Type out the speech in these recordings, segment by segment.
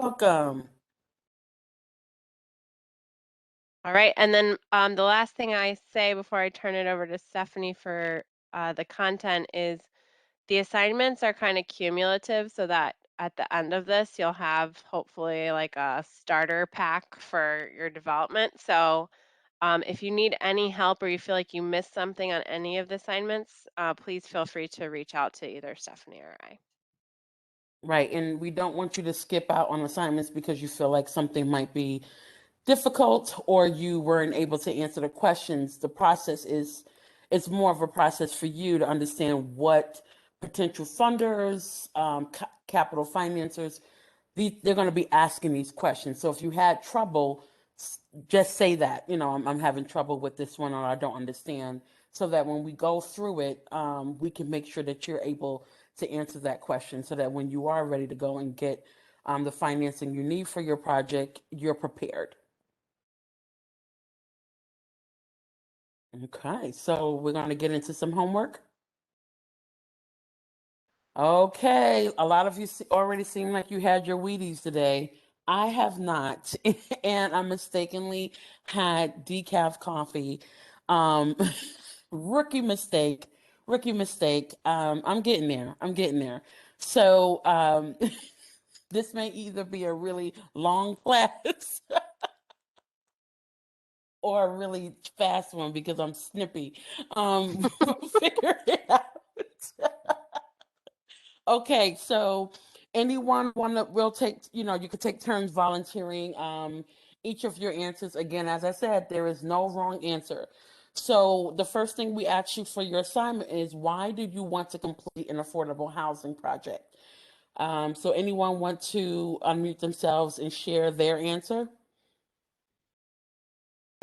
welcome. All right, and then the last thing I say before I turn it over to Stephanie for the content is the assignments are kind of cumulative so that at the end of this, you'll have hopefully like a starter pack for your development. So if you need any help or you feel like you missed something on any of the assignments, please feel free to reach out to either Stephanie or I. Right, and we don't want you to skip out on assignments because you feel like something might be difficult or you weren't able to answer the questions. The process is, it's more of a process for you to understand what potential funders, capital financiers, they're going to be asking these questions. So if you had trouble, just say that, I'm having trouble with this one or I don't understand, so that when we go through it, we can make sure that you're able to answer that question so that when you are ready to go and get the financing you need for your project, you're prepared. Okay, so we're going to get into some homework. Okay, a lot of you already seem like you had your Wheaties today. I have not, and I mistakenly had decaf coffee. Um, rookie mistake, rookie mistake. I'm getting there. I'm getting there. So this may either be a really long class or a really fast one because I'm snippy. Figure it out. Okay, so anyone want to, we'll take, you could take turns volunteering each of your answers. Again, as I said, there is no wrong answer. So the first thing we ask you for your assignment is, why do you want to complete an affordable housing project? So anyone want to unmute themselves and share their answer?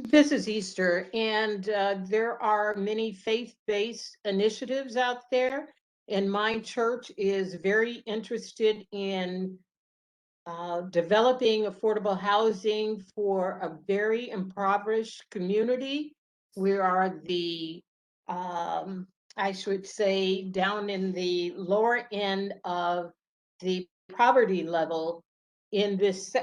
This is Easter, and there are many faith-based initiatives out there, and my church is very interested in developing affordable housing for a very impoverished community. We are I should say, down in the lower end of the poverty level in this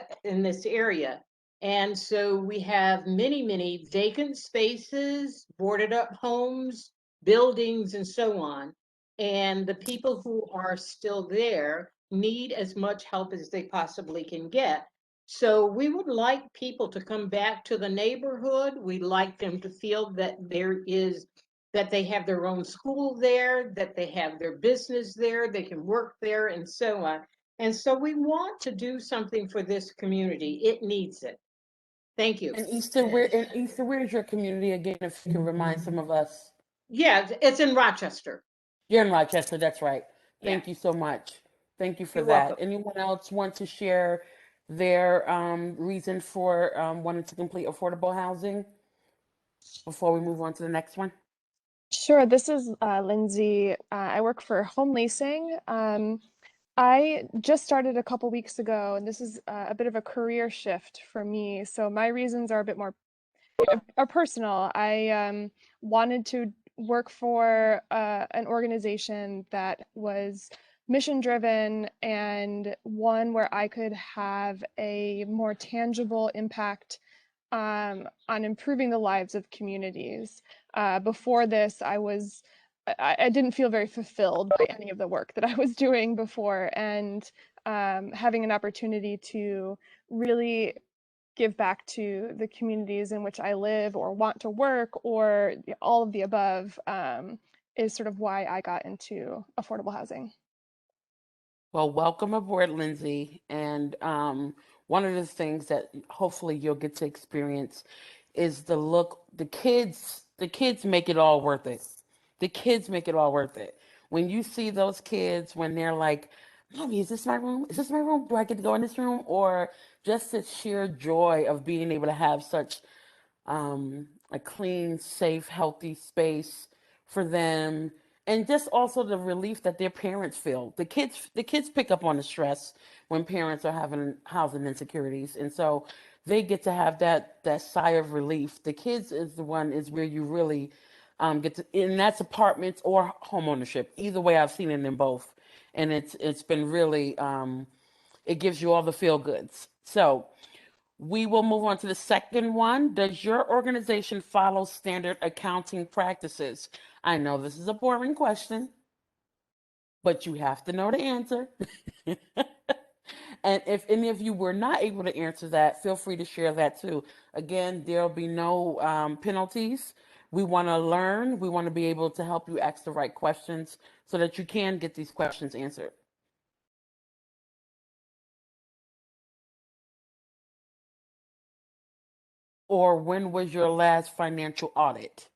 area. And so we have many vacant spaces, boarded up homes, buildings, and so on. And the people who are still there need as much help as they possibly can get. So we would like people to come back to the neighborhood. We'd like them to feel that that they have their own school there, that they have their business there, they can work there, and so on. And so we want to do something for this community. It needs it. Thank you. And Easter, where's your community again, if you can remind some of us? Yeah, it's in Rochester. You're in Rochester, that's right. Yeah, Thank you so much. Thank you for you're that. welcome. Anyone else want to share their reason for wanting to complete affordable housing before we move on to the next one? Sure, this is Lindsay. I work for home leasing. I just started a couple weeks ago, and this is a bit of a career shift for me. So my reasons are a bit more are personal. I wanted to work for an organization that was mission driven and one where I could have a more tangible impact on improving the lives of communities. Before this, I didn't feel very fulfilled by any of the work that I was doing before, and having an opportunity to really give back to the communities in which I live or want to work, or all of the above, is sort of why I got into affordable housing. Well, welcome aboard, Lindsay. And one of the things that hopefully you'll get to experience is the kids make it all worth it. The kids make it all worth it. When you see those kids, when they're like, Mommy, is this my room? Is this my room? Do I get to go in this room? Or just the sheer joy of being able to have such a clean, safe, healthy space for them, and just also the relief that their parents feel. The kids pick up on the stress when parents are having housing insecurities, and so they get to have that sigh of relief. The kids is where you really get to, and that's apartments or home ownership. Either way, I've seen it in both, and it's been really it gives you all the feel goods. So we will move on to the second one. Does your organization follow standard accounting practices? I know this is a boring question, but you have to know the answer. And if any of you were not able to answer that, feel free to share that too. Again, there'll be no penalties. We want to learn. We want to be able to help you ask the right questions so that you can get these questions answered. Or when was your last financial audit?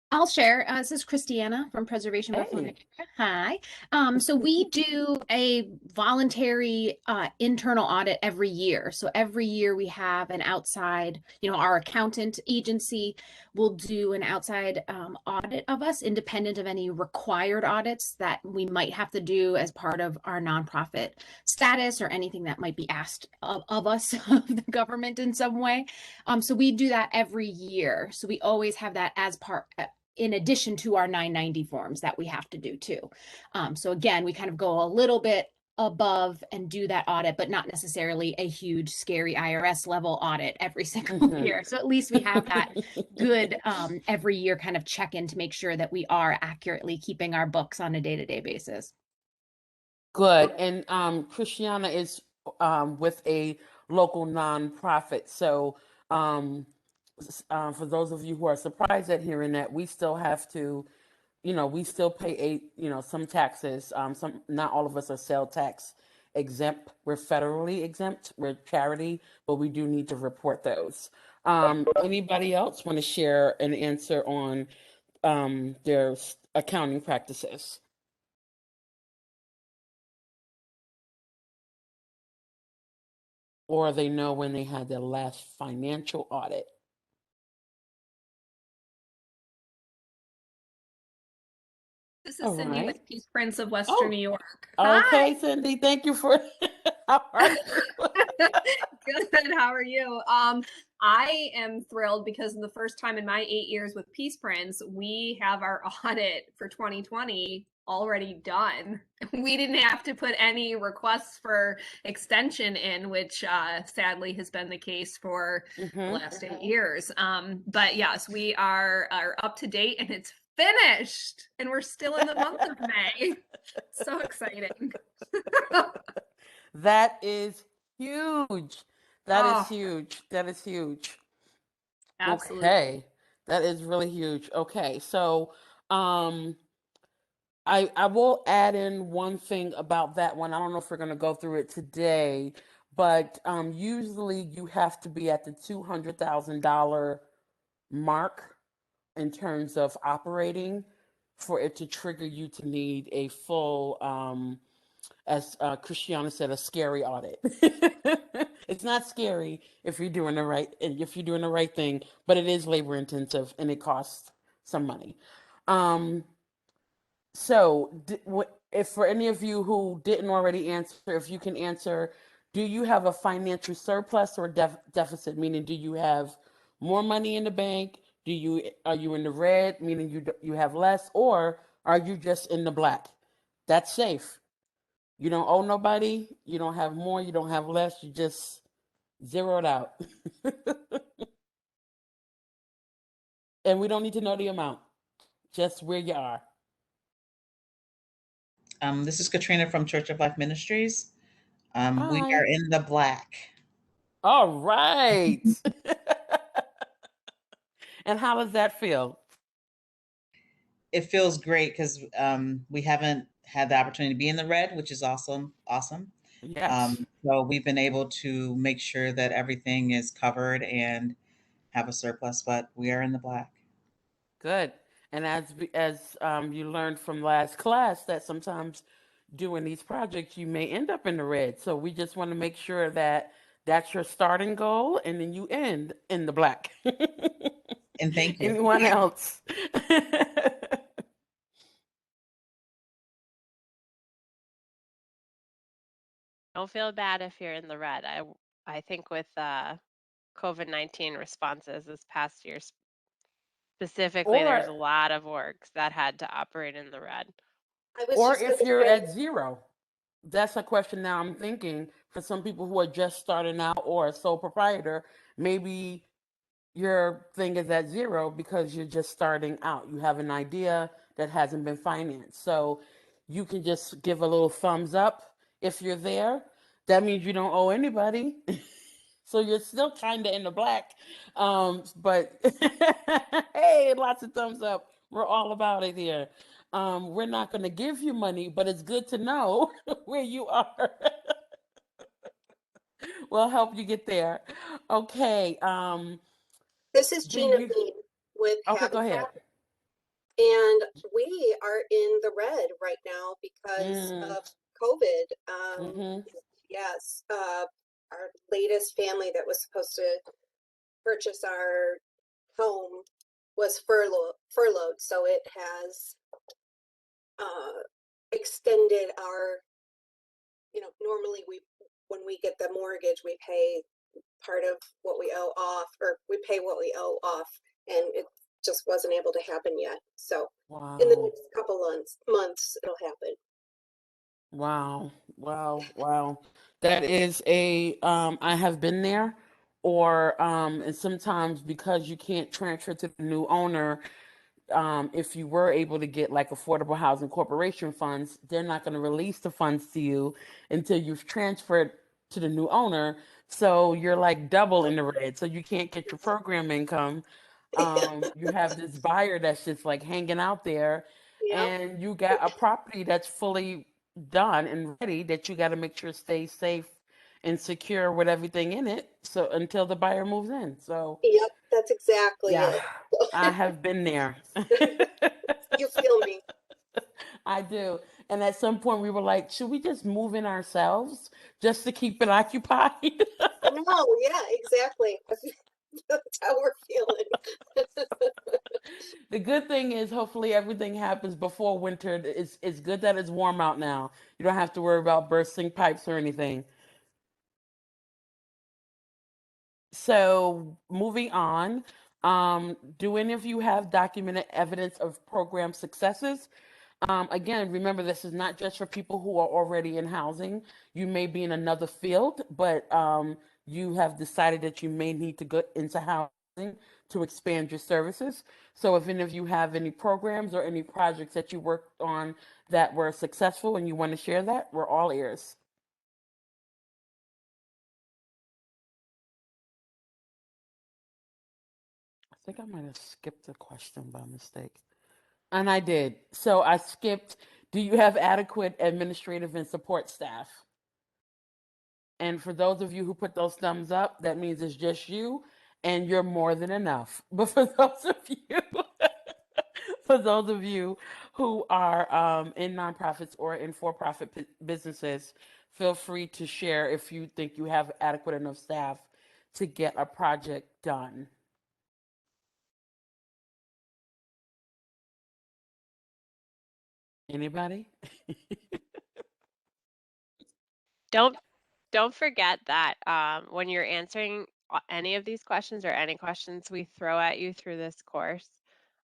I'll share. This is Christiana from Preservation Buffalo. Hey. Hi. So we do a voluntary internal audit every year. So every year we have an outside, our accountant agency will do an outside audit of us, independent of any required audits that we might have to do as part of our nonprofit status or anything that might be asked of us, of the government in some way. So we do that every year. So we always have that as part, in addition to our 990 forms that we have to do too. So again, we kind of go a little bit above and do that audit, but not necessarily a huge, scary IRS level audit every single year. So at least we have that good every year kind of check-in to make sure that we are accurately keeping our books on a day-to-day basis. Good. And Christiana is with a local nonprofit. So for those of you who are surprised at hearing that, we still have to, we still pay some taxes. Not all of us are sales tax exempt. We're federally exempt. We're charity, but we do need to report those. Anybody else want to share an answer on their accounting practices? Or they know when they had their last financial audit? This is All Cindy right. with Peace Prince of Western Oh, New York. okay, Hi. Cindy. Thank you for. How are you? Good. How are you? I am thrilled because the first time in my 8 years with Peace Prince, we have our audit for 2020 already done. We didn't have to put any requests for extension in, which sadly has been the case for the last 8 years. But yes, we are up to date and it's finished, and we're still in the month of May. So exciting. That is huge. That is Oh, huge. That is huge. absolutely. Okay. That is really huge. Okay. So, um, I will add in one thing about that one. I don't know if we're going to go through it today, but usually you have to be at the $200,000 mark in terms of operating for it to trigger you to need a full, as Christiana said, a scary audit. It's not scary if you're doing the right thing, but it is labor intensive and it costs some money. Um, so, if for any of you who didn't already answer, if you can answer, do you have a financial surplus or deficit? Meaning, do you have more money in the bank? Are you in the red, meaning you have less, or are you just in the black? That's safe. You don't owe nobody. You don't have more. You don't have less. You just zeroed out. And we don't need to know the amount, just where you are. This is Katrina from Church of Life Ministries. We Hi. are in the black. All right. And how does that feel? It feels great because we haven't had the opportunity to be in the red, which is awesome. Yes. So we've been able to make sure that everything is covered and have a surplus, but we are in the black. Good. And as you learned from last class, that sometimes doing these projects you may end up in the red. So we just want to make sure that that's your starting goal, and then you end in the black. And thank you. Anyone else? Don't feel bad if you're in the red. I think with COVID-19 responses this past year specifically, Or there's a lot of orgs that had to operate in the red. I was or just if gonna you're say, at zero. that's a question now I'm thinking for some people who are just starting out or a sole proprietor. Maybe your thing is at zero because you're just starting out. You have an idea that hasn't been financed. So you can just give a little thumbs up if you're there. That means you don't owe anybody. So you're still kind of in the black. But hey, lots of thumbs up. We're all about it here. We're not going to give you money, but it's good to know where you are. We'll help you get there. Okay. This is Do Gina you? Bean with Okay, go Habitat, ahead. and we are in the red right now because Mm, of COVID. mm-hmm. Yes, our latest family that was supposed to purchase our home was furloughed, so it has extended our, normally when we get the mortgage, we pay part of what we owe off, or we pay what we owe off, and it just wasn't able to happen yet. So in the Wow. next couple months, it'll happen. Wow. Wow. Wow. That is I have been there, or and sometimes because you can't transfer to the new owner, if you were able to get like affordable housing corporation funds, they're not going to release the funds to you until you've transferred to the new owner. So you're like double in the red. So you can't get your program income. You have this buyer that's just like hanging out there, Yeah. and you got a property that's fully done and ready that you got to make sure stays safe and secure with everything in it. So until the buyer moves in. So Yep, that's exactly yeah, it. I have been there. You feel me? I do. And at some point we were like, should we just move in ourselves just to keep it occupied? No, yeah, exactly. That's how we're feeling. The good thing is hopefully everything happens before winter. It's good that it's warm out now. You don't have to worry about bursting pipes or anything. So moving on, do any of you have documented evidence of program successes? Again, remember this is not just for people who are already in housing. You may be in another field, but you have decided that you may need to go into housing to expand your services. So if any of you have any programs or any projects that you worked on that were successful and you want to share that, we're all ears. I think I might have skipped a question by mistake. And I did. So I skipped, do you have adequate administrative and support staff? And for those of you who put those thumbs up, that means it's just you and you're more than enough. But for those of you, for those of you who are in nonprofits or in for-profit businesses, feel free to share if you think you have adequate enough staff to get a project done. Anybody? Don't don't forget that when you're answering any of these questions or any questions we throw at you through this course,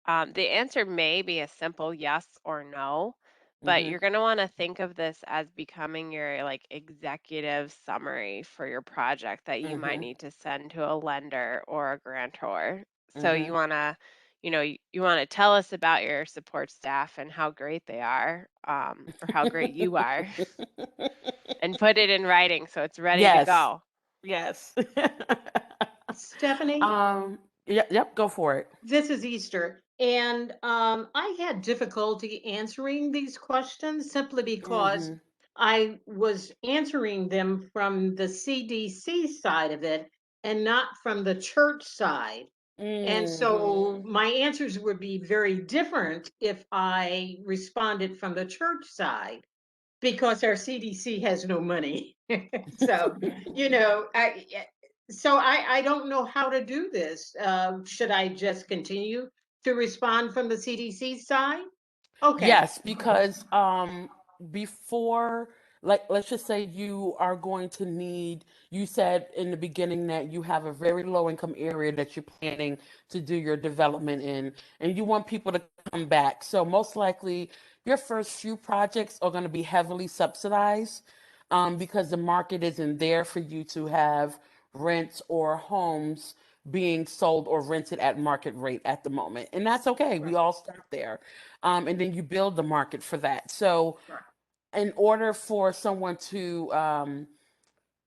the answer may be a simple yes or no, but Mm-hmm. you're going to want to think of this as becoming your like executive summary for your project that you might Mm-hmm. need to send to a lender or a grantor. So Mm-hmm. you want to, you want to tell us about your support staff and how great they are, or how great you are, and put it in writing so it's ready to Yes. go. Yes. Stephanie, Yep, go for it. this is Easter, and I had difficulty answering these questions simply because Mm-hmm. I was answering them from the CDC side of it and not from the church side. And so Mm-hmm. my answers would be very different if I responded from the church side because our CDC has no money. So, I don't know how to do this. Should I just continue to respond from the CDC side? Okay. Yes, because before, like, let's just say you are going to need, you said in the beginning that you have a very low income area that you're planning to do your development in, and you want people to come back. So most likely your first few projects are going to be heavily subsidized because the market isn't there for you to have rents or homes being sold or rented at market rate at the moment. And that's okay. We Right. all start there. And then you build the market for that. So, Right. in order for someone to,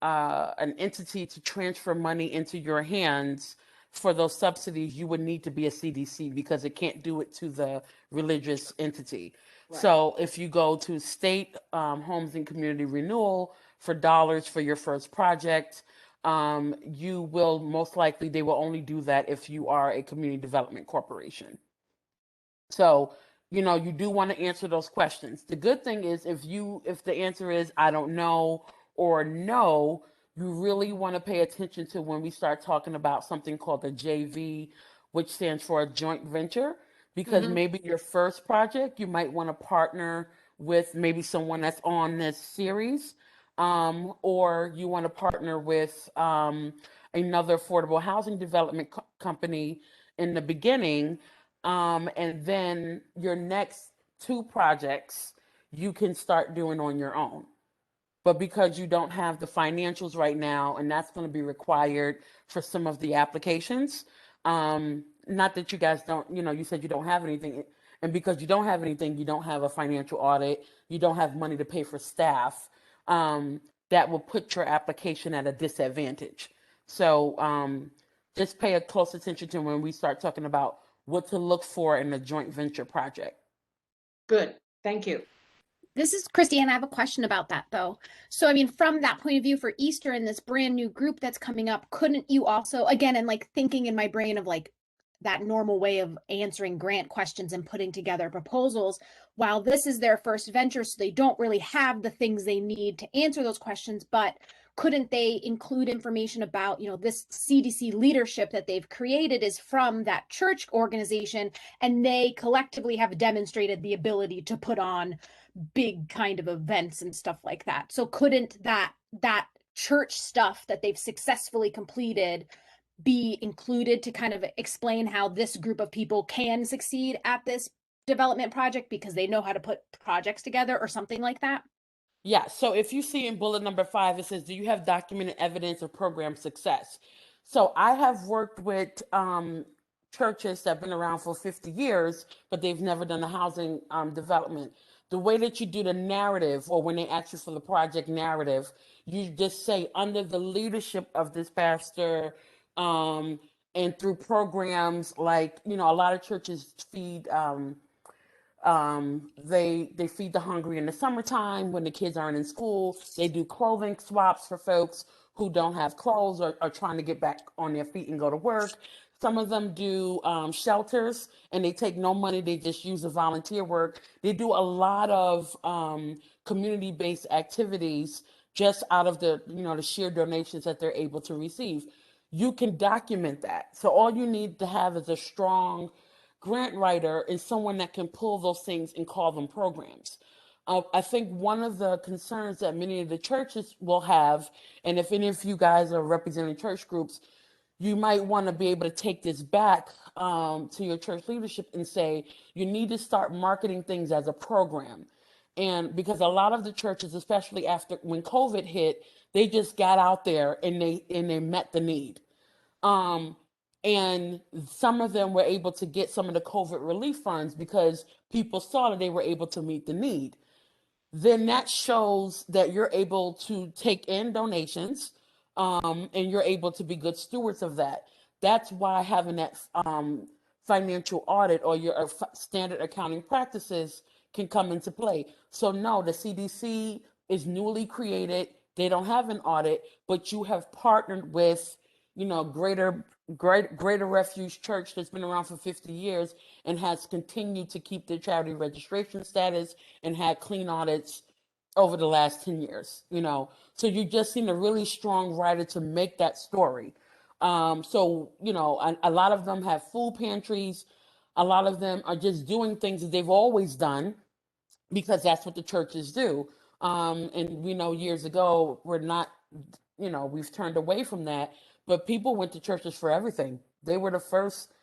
an entity to transfer money into your hands for those subsidies, you would need to be a CDC because it can't do it to the religious entity. Right. So if you go to state homes and community renewal for dollars for your first project, you will most likely, they will only do that if you are a community development corporation. So, you do want to answer those questions. The good thing is if the answer is I don't know or no, you really want to pay attention to when we start talking about something called a JV, which stands for a joint venture, because Mhm. maybe your first project, you might want to partner with maybe someone that's on this series, or you want to partner with another affordable housing development company in the beginning, and then your next two projects you can start doing on your own. But because you don't have the financials right now, and that's going to be required for some of the applications, not that you guys don't, you said you don't have anything. And because you don't have anything, you don't have a financial audit, you don't have money to pay for staff, that will put your application at a disadvantage. So just pay a close attention to when we start talking about what to look for in a joint venture project. Good. Thank you. This is Christy, and I have a question about that though. So, I mean, from that point of view for Easter and this brand new group that's coming up, couldn't you also, again, and like thinking in my brain of like that normal way of answering grant questions and putting together proposals, while this is their first venture, so they don't really have the things they need to answer those questions, but couldn't they include information about, this CDC leadership that they've created is from that church organization, and they collectively have demonstrated the ability to put on big kind of events and stuff like that. So couldn't that church stuff that they've successfully completed be included to kind of explain how this group of people can succeed at this development project because they know how to put projects together or something like that? Yeah, so if you see in bullet number 5, it says, do you have documented evidence of program success? So I have worked with churches that have been around for 50 years, but they've never done a housing development. The way that you do the narrative, or when they ask you for the project narrative, you just say, under the leadership of this pastor, and through programs like, a lot of churches feed they feed the hungry in the summertime when the kids aren't in school. They do clothing swaps for folks who don't have clothes or are trying to get back on their feet and go to work. Some of them do shelters, and they take no money. They just use the volunteer work. They do a lot of community-based activities just out of the sheer donations that they're able to receive. You can document that. So all you need to have is a strong grant writer is someone that can pull those things and call them programs. I think one of the concerns that many of the churches will have, and if any of you guys are representing church groups, you might want to be able to take this back to your church leadership and say, you need to start marketing things as a program. And because a lot of the churches, especially after when COVID hit, they just got out there and they met the need. Um, and some of them were able to get some of the COVID relief funds because people saw that they were able to meet the need. Then that shows that you're able to take in donations, and you're able to be good stewards of that. That's why having that financial audit or your standard accounting practices can come into play. So no, the CDC is newly created. They don't have an audit, but you have partnered with, Greater Refuge Church that's been around for 50 years and has continued to keep their charity registration status and had clean audits over the last 10 years. So you just seen a really strong writer to make that story. A lot of them have food pantries. A lot of them are just doing things that they've always done because that's what the churches do. And we know years ago, we're not, we've turned away from that, but people went to churches for everything. They were the first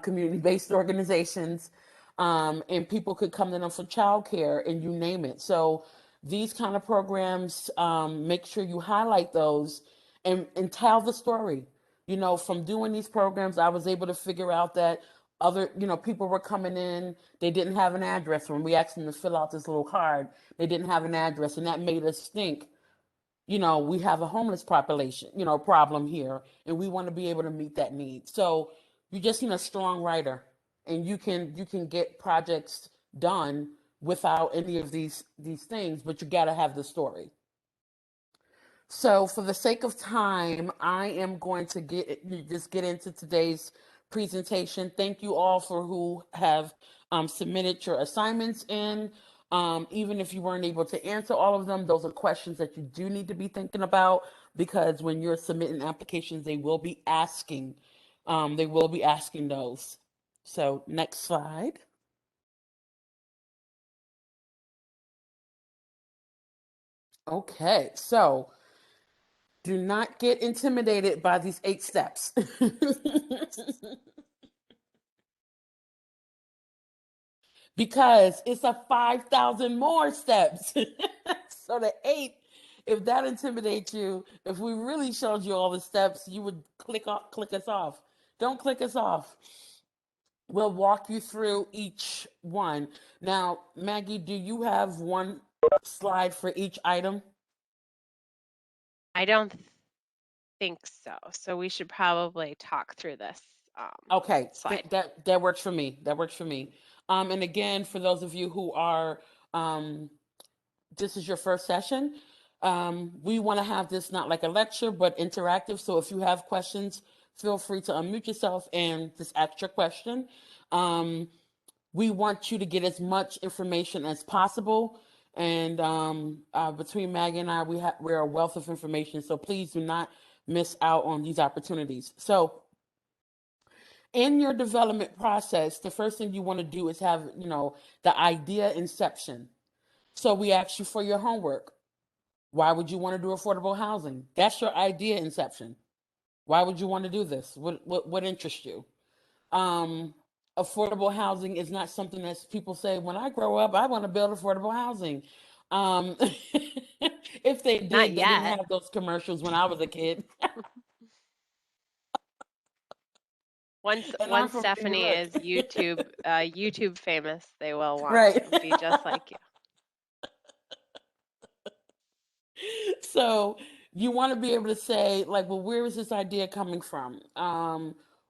community based organizations. and people could come to them for childcare and you name it. So these kind of programs, make sure you highlight those and tell the story. You know, from doing these programs, I was able to figure out that other, you know, people were coming in, they didn't have an address. When we asked them to fill out this little card, they didn't have an address, and that made us think, you know, we have a homeless population, you know, problem here, and we want to be able to meet that need. So you just need a strong writer, and you can get projects done without any of these things, but you got to have the story. So for the sake of time, I am going to just get into today's presentation. Thank you all for who have submitted your assignments in. Even if you weren't able to answer all of them, those are questions that you do need to be thinking about, because when you're submitting applications, they will be asking those. So next slide. Okay, so do not get intimidated by these 8 steps. Because it's a 5,000 more steps. So the 8, if that intimidates you, if we really showed you all the steps, you would click us off. Don't click us off. We'll walk you through each one. Now, Maggie, do you have one slide for each item? I don't think so. So we should probably talk through this Okay, slide. that works for me. That works for me. And again, for those of you who are, this is your first session, we want to have this not like a lecture, but interactive. So if you have questions, feel free to unmute yourself and just ask your question. We want you to get as much information as possible. And between Maggie and I, we're a wealth of information. So please do not miss out on these opportunities. So in your development process, the first thing you want to do is have, you know, the idea inception. So we ask you for your homework. Why would you want to do affordable housing? That's your idea inception. Why would you want to do this? What interests you? Um, Affordable housing is not something that people say, when I grow up, I want to build affordable housing. Um, if they Not did, they didn't yet. have those commercials when I was a kid. Once And I'm once from New Stephanie York. is YouTube famous, they will want Right. to be just like you. So you want to be able to say, like, well, where is this idea coming from?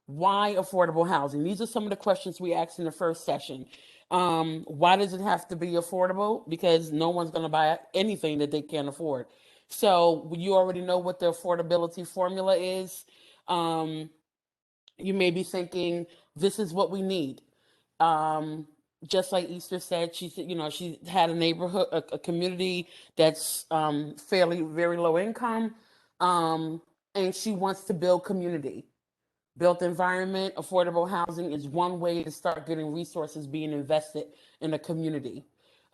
Why affordable housing? These are some of the questions we asked in the first session. Why does it have to be affordable? Because no one's going to buy anything that they can't afford. So you already know what the affordability formula is. Um, you may be thinking, this is what we need. Um, just like Easter said, she said, you know, she had a neighborhood, a community that's fairly very low income, um, and she wants to build community. Built environment, affordable housing is one way to start getting resources being invested in a community.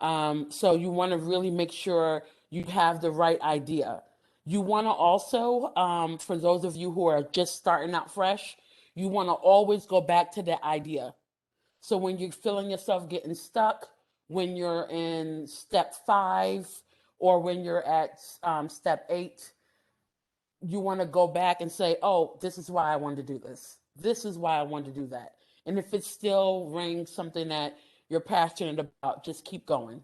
So you want to really make sure you have the right idea. You want to also, for those of you who are just starting out fresh, you want to always go back to that idea. So when you're feeling yourself getting stuck, when you're in step 5, or when you're at step 8, you want to go back and say, oh, this is why I wanted to do this. This is why I wanted to do that. And if it still rings something that you're passionate about, just keep going.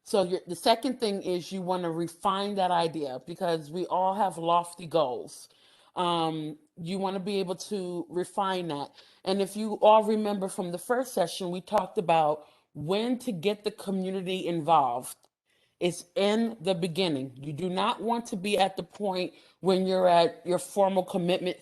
So the second thing is you want to refine that idea, because we all have lofty goals. You want to be able to refine that. And if you all remember from the first session, we talked about when to get the community involved. It's in the beginning. You do not want to be at the point when you're at your formal commitment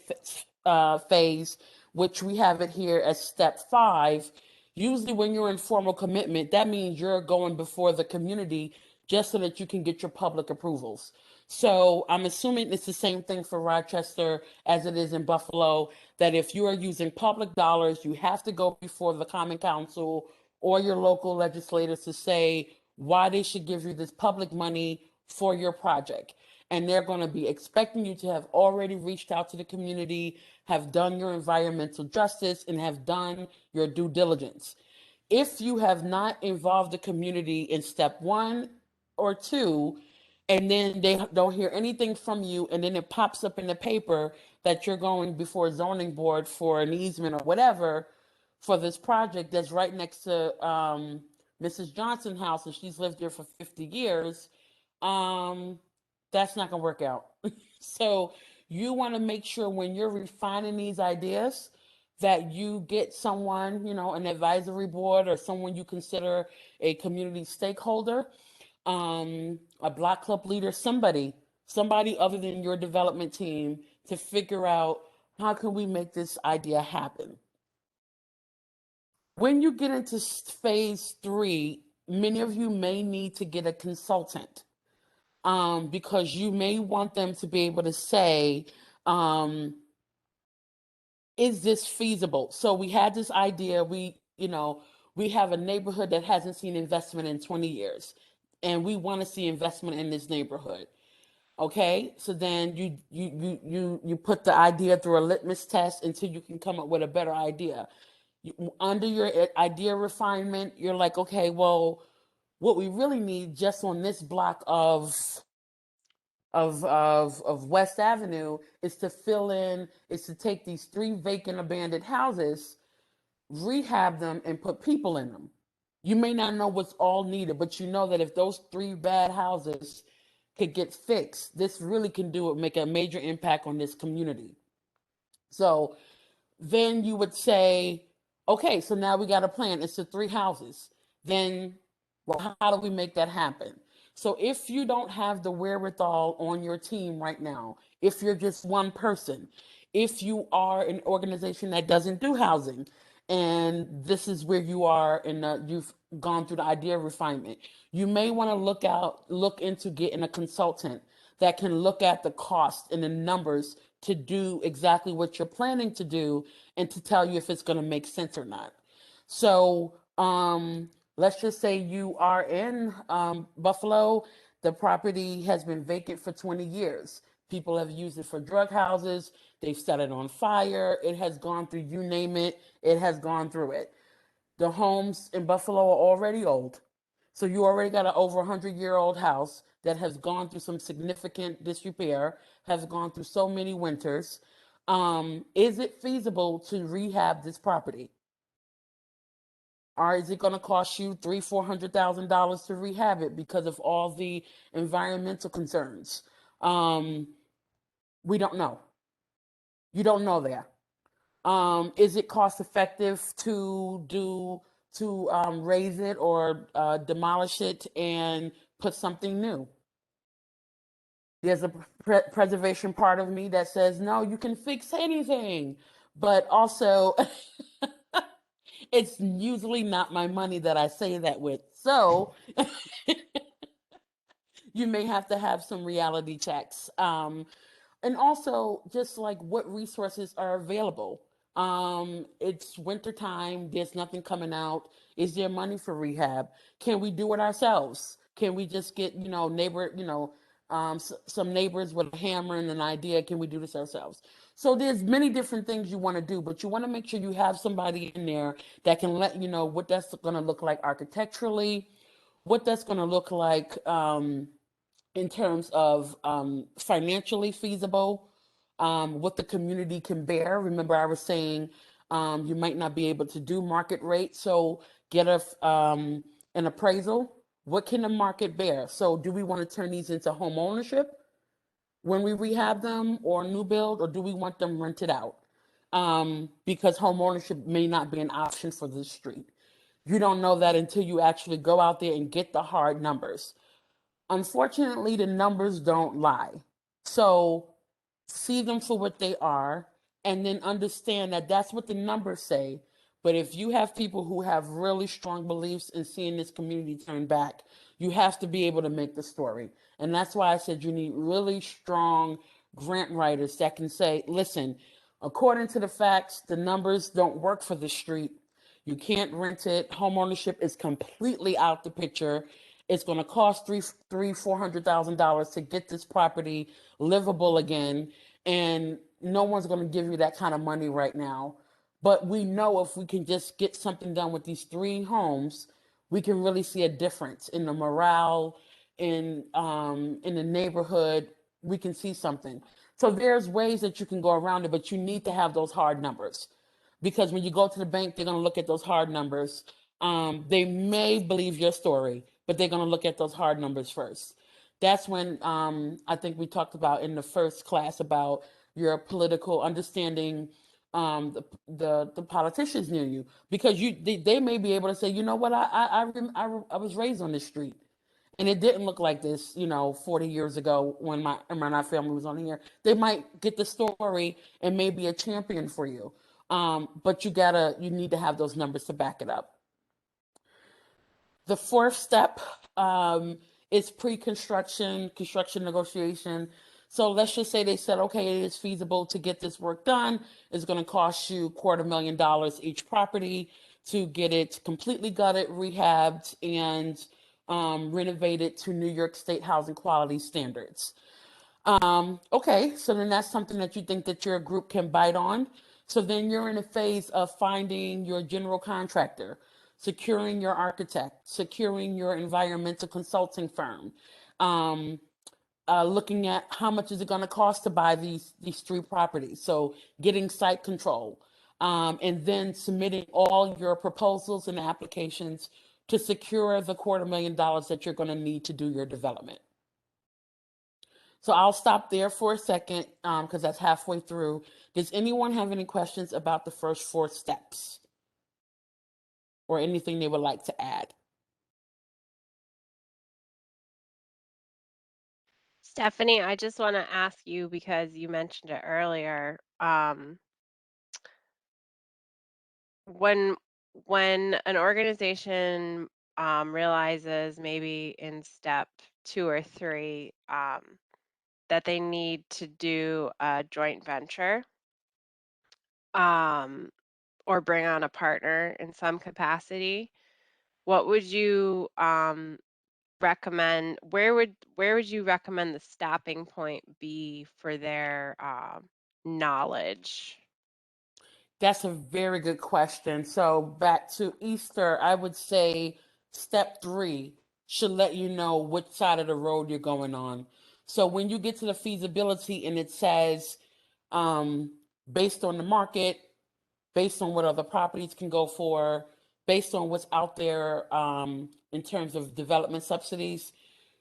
phase, which we have it here as step 5. Usually, when you're in formal commitment, that means you're going before the community just so that you can get your public approvals. So I'm assuming it's the same thing for Rochester as it is in Buffalo, that if you are using public dollars, you have to go before the Common Council or your local legislators to say why they should give you this public money for your project. and they're going to be expecting you to have already reached out to the community, have done your environmental justice, and have done your due diligence. If you have not involved the community in step 1 or 2, and then they don't hear anything from you, and then it pops up in the paper that you're going before zoning board for an easement or whatever for this project that's right next to Mrs. Johnson's house, and she's lived there for 50 years, that's not going to work out. So you want to make sure when you're refining these ideas that you get someone, an advisory board or someone you consider a community stakeholder, a block club leader, somebody other than your development team to figure out how can we make this idea happen. When you get into phase 3, many of you may need to get a consultant, because you may want them to be able to say, is this feasible? So we had this idea, we have a neighborhood that hasn't seen investment in 20 years, and we want to see investment in this neighborhood. Okay, so then you put the idea through a litmus test until you can come up with a better idea. Under your idea refinement, you're like, okay, well, what we really need just on this block of West Avenue is to take these 3 vacant abandoned houses, rehab them, and put people in them. You may not know what's all needed, but you know that if those 3 bad houses could get fixed, this really can make a major impact on this community. So then you would say, okay, so now we got a plan. It's the 3 houses. Then, well, how do we make that happen? So if you don't have the wherewithal on your team right now, if you're just one person, if you are an organization that doesn't do housing, and this is where you are, and you've gone through the idea refinement, you may want to look into getting a consultant that can look at the cost and the numbers to do exactly what you're planning to do and to tell you if it's going to make sense or not. So let's just say you are in Buffalo. The property has been vacant for 20 years. People have used it for drug houses. They've set it on fire. It has gone through, you name it, it has gone through it. The homes in Buffalo are already old. So you already got an over 100-year-old house that has gone through some significant disrepair, has gone through so many winters. Is it feasible to rehab this property? Or is it going to cost you $300,000-$400,000 to rehab it because of all the environmental concerns? We don't know. You don't know that. Is it cost effective to raise it or demolish it and put something new? There's a preservation part of me that says, no, you can fix anything. But also, it's usually not my money that I say that with. So you may have to have some reality checks. And also just like what resources are available. It's winter time, there's nothing coming out. Is there money for rehab? Can we do it ourselves? Can we just get, some neighbors with a hammer and an idea? Can we do this ourselves? So there's many different things you want to do, but you want to make sure you have somebody in there that can let you know what that's going to look like architecturally, what that's going to look like in terms of financially feasible, what the community can bear. Remember, I was saying you might not be able to do market rate, so get an appraisal. What can the market bear? So do we want to turn these into home ownership when we rehab them, or new build, or do we want them rented out? Because home ownership may not be an option for this street. You don't know that until you actually go out there and get the hard numbers. Unfortunately, the numbers don't lie. So see them for what they are, and then understand that that's what the numbers say. But if you have people who have really strong beliefs in seeing this community turn back, you have to be able to make the story. And that's why I said you need really strong grant writers that can say, listen, according to the facts, the numbers don't work for the street. You can't rent it. Home ownership is completely out the picture. It's going to cost $400,000 to get this property livable again, and no one's going to give you that kind of money right now. But we know if we can just get something done with these 3 homes, we can really see a difference in the morale, in the neighborhood. We can see something. So there's ways that you can go around it, but you need to have those hard numbers, because when you go to the bank, they're going to look at those hard numbers. They may believe your story, but they're going to look at those hard numbers first. That's when I think we talked about in the first class about your political understanding, the politicians near you, because they may be able to say, you know what, I was raised on this street, and it didn't look like this, 40 years ago when our family was on here. They might get the story and may be a champion for you. But you need to have those numbers to back it up. The fourth step is construction negotiation. So let's just say they said, okay, it is feasible to get this work done. It's going to cost you $250,000 each property to get it completely gutted, rehabbed, and renovated to New York State housing quality standards. Okay, so then that's something that you think that your group can bite on. So then you're in a phase of finding your general contractor, securing your architect, securing your environmental consulting firm, um, looking at how much is it going to cost to buy these 3 properties. So getting site control, and then submitting all your proposals and applications to secure the $250,000 that you're going to need to do your development. So I'll stop there for a second, because that's halfway through. Does anyone have any questions about the first 4 steps or anything they would like to add? Stephanie, I just want to ask you, because you mentioned it earlier, when an organization realizes maybe in step 2 or 3 that they need to do a joint venture, or bring on a partner in some capacity, what would you recommend? Where would you recommend the stopping point be for their knowledge? That's a very good question. So back to Easter, I would say step 3 should let you know which side of the road you're going on. So when you get to the feasibility and it says, um, based on the market, based on what other properties can go for, based on what's out there, in terms of development subsidies,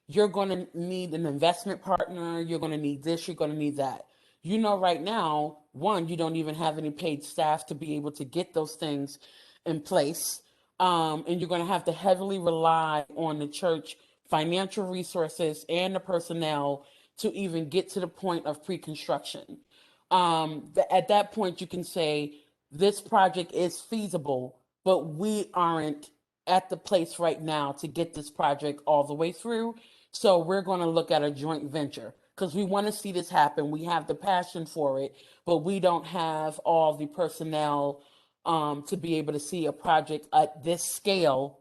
you're going to need an investment partner. You're going to need this, you're going to need that. Right now, one, you don't even have any paid staff to be able to get those things in place. And you're going to have to heavily rely on the church financial resources and the personnel to even get to the point of pre-construction. At that point, you can say this project is feasible, but we aren't at the place right now to get this project all the way through. So we're going to look at a joint venture because we want to see this happen. We have the passion for it, but we don't have all the personnel to be able to see a project at this scale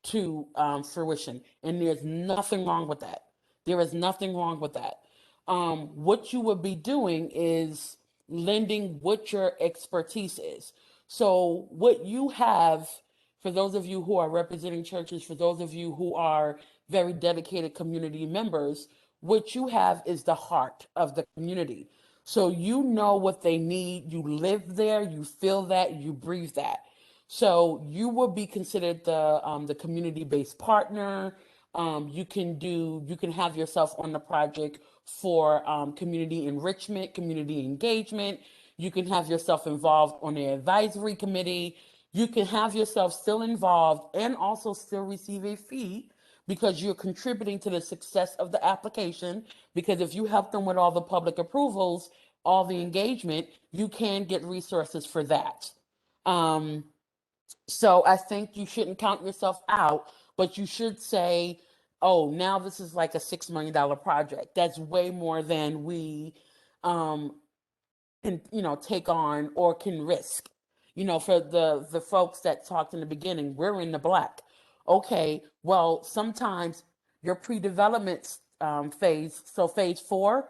to fruition. And there's nothing wrong with that. There is nothing wrong with that. What you would be doing is lending what your expertise is. So, what you have, for those of you who are representing churches, for those of you who are very dedicated community members, what you have is the heart of the community. So, you know what they need, you live there, you feel that, you breathe that. So you will be considered the community-based partner. You can have yourself on the project for community enrichment, community engagement. You can have yourself involved on the advisory committee. You can have yourself still involved and also still receive a fee because you're contributing to the success of the application. Because if you help them with all the public approvals, all the engagement, you can get resources for that. Um, so I think you shouldn't count yourself out, but you should say, oh, now this is like a $6 million project. That's way more than we um, can, take on or can risk. For the folks that talked in the beginning, we're in the black. okay, well, sometimes your pre-development phase, so phase 4,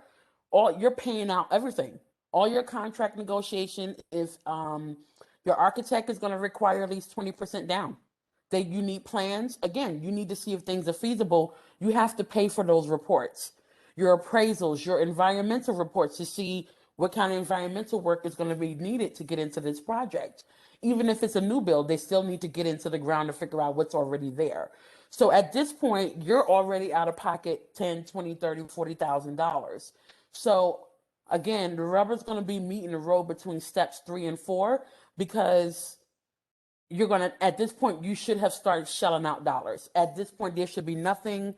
all you're paying out everything. All your contract negotiation is your architect is going to require at least 20% down. You need plans. Again, you need to see if things are feasible. You have to pay for those reports, your appraisals, your environmental reports to see what kind of environmental work is going to be needed to get into this project. Even if it's a new build, they still need to get into the ground to figure out what's already there. So at this point, you're already out of pocket 10, 20, 30, $40,000. So again, the rubber's going to be meeting the road between steps 3 and 4, because you're going to, at this point, you should have started shelling out dollars. At this point, there should be nothing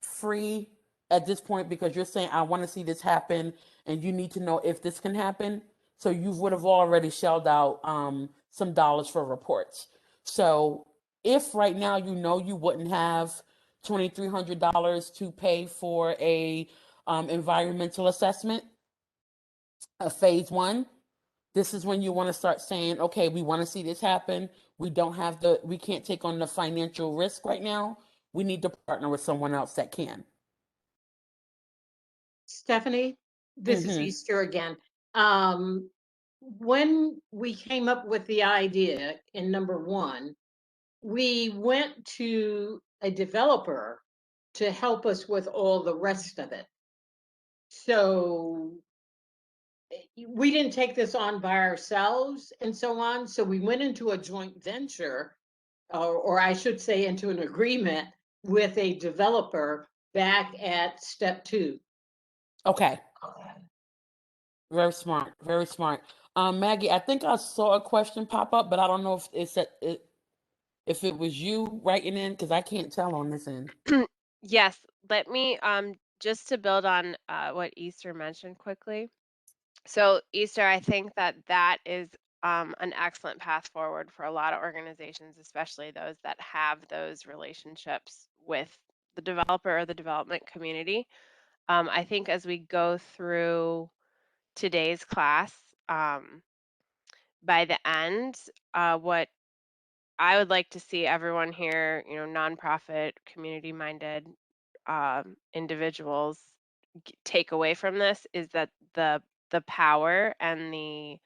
free at this point, because you're saying, I want to see this happen, and you need to know if this can happen. So you would have already shelled out some dollars for reports. So if right now you know you wouldn't have $2,300 to pay for a environmental assessment, a phase 1, this is when you want to start saying, okay, we want to see this happen. We can't take on the financial risk right now. We need to partner with someone else that can. Stephanie, this is Easter again. When we came up with the idea in number 1, we went to a developer to help us with all the rest of it. So we didn't take this on by ourselves and so on. So we went into a joint venture, or I should say into an agreement with a developer back at step 2. Okay. Very smart. Very smart. Maggie, I think I saw a question pop up, but I don't know if it was you writing in, because I can't tell on this end. Yes, let me just to build on what Easter mentioned quickly. So Easter, I think that is an excellent path forward for a lot of organizations, especially those that have those relationships with the developer or the development community. I think as we go through today's class, by the end, what I would like to see everyone here, nonprofit, community-minded individuals take away from this is that the power and the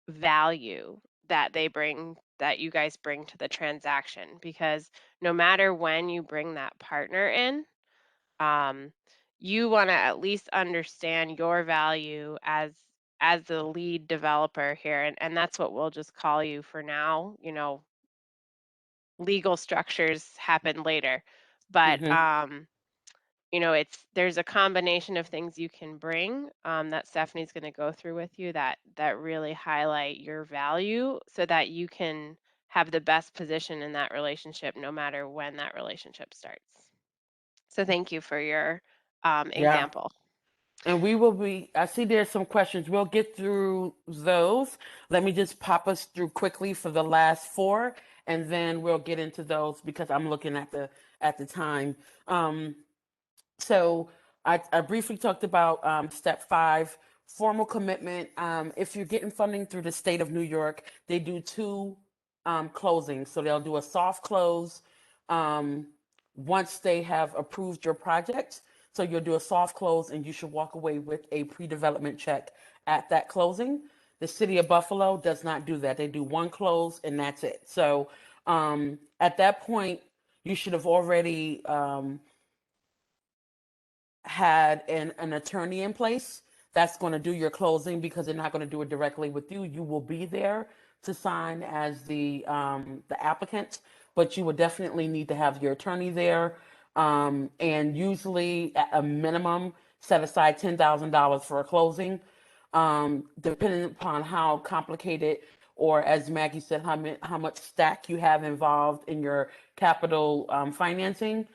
value that you guys bring to the transaction, because no matter when you bring that partner in, you want to at least understand your value as the lead developer here, and that's what we'll just call you for now. Legal structures happen later, but there's a combination of things you can bring that Stephanie's going to go through with you that really highlight your value, so that you can have the best position in that relationship no matter when that relationship starts. So thank you for your example. And I see there's some questions. We'll get through those. Let me just pop us through quickly for the last 4, and then we'll get into those, because I'm looking at the time. So I briefly talked about step 5, formal commitment. If you're getting funding through the state of New York, they do 2 closings. So they'll do a soft close once they have approved your project. So you'll do a soft close, and you should walk away with a pre-development check at that closing. The city of Buffalo does not do that. They do 1 close, and that's it. So at that point, you should have already had an attorney in place that's going to do your closing, because they're not going to do it directly with you. You will be there to sign as the applicant, but you would definitely need to have your attorney there. And usually, at a minimum, set aside $10,000 for a closing. Depending upon how complicated, or as Maggie said, how much stack you have involved in your capital financing,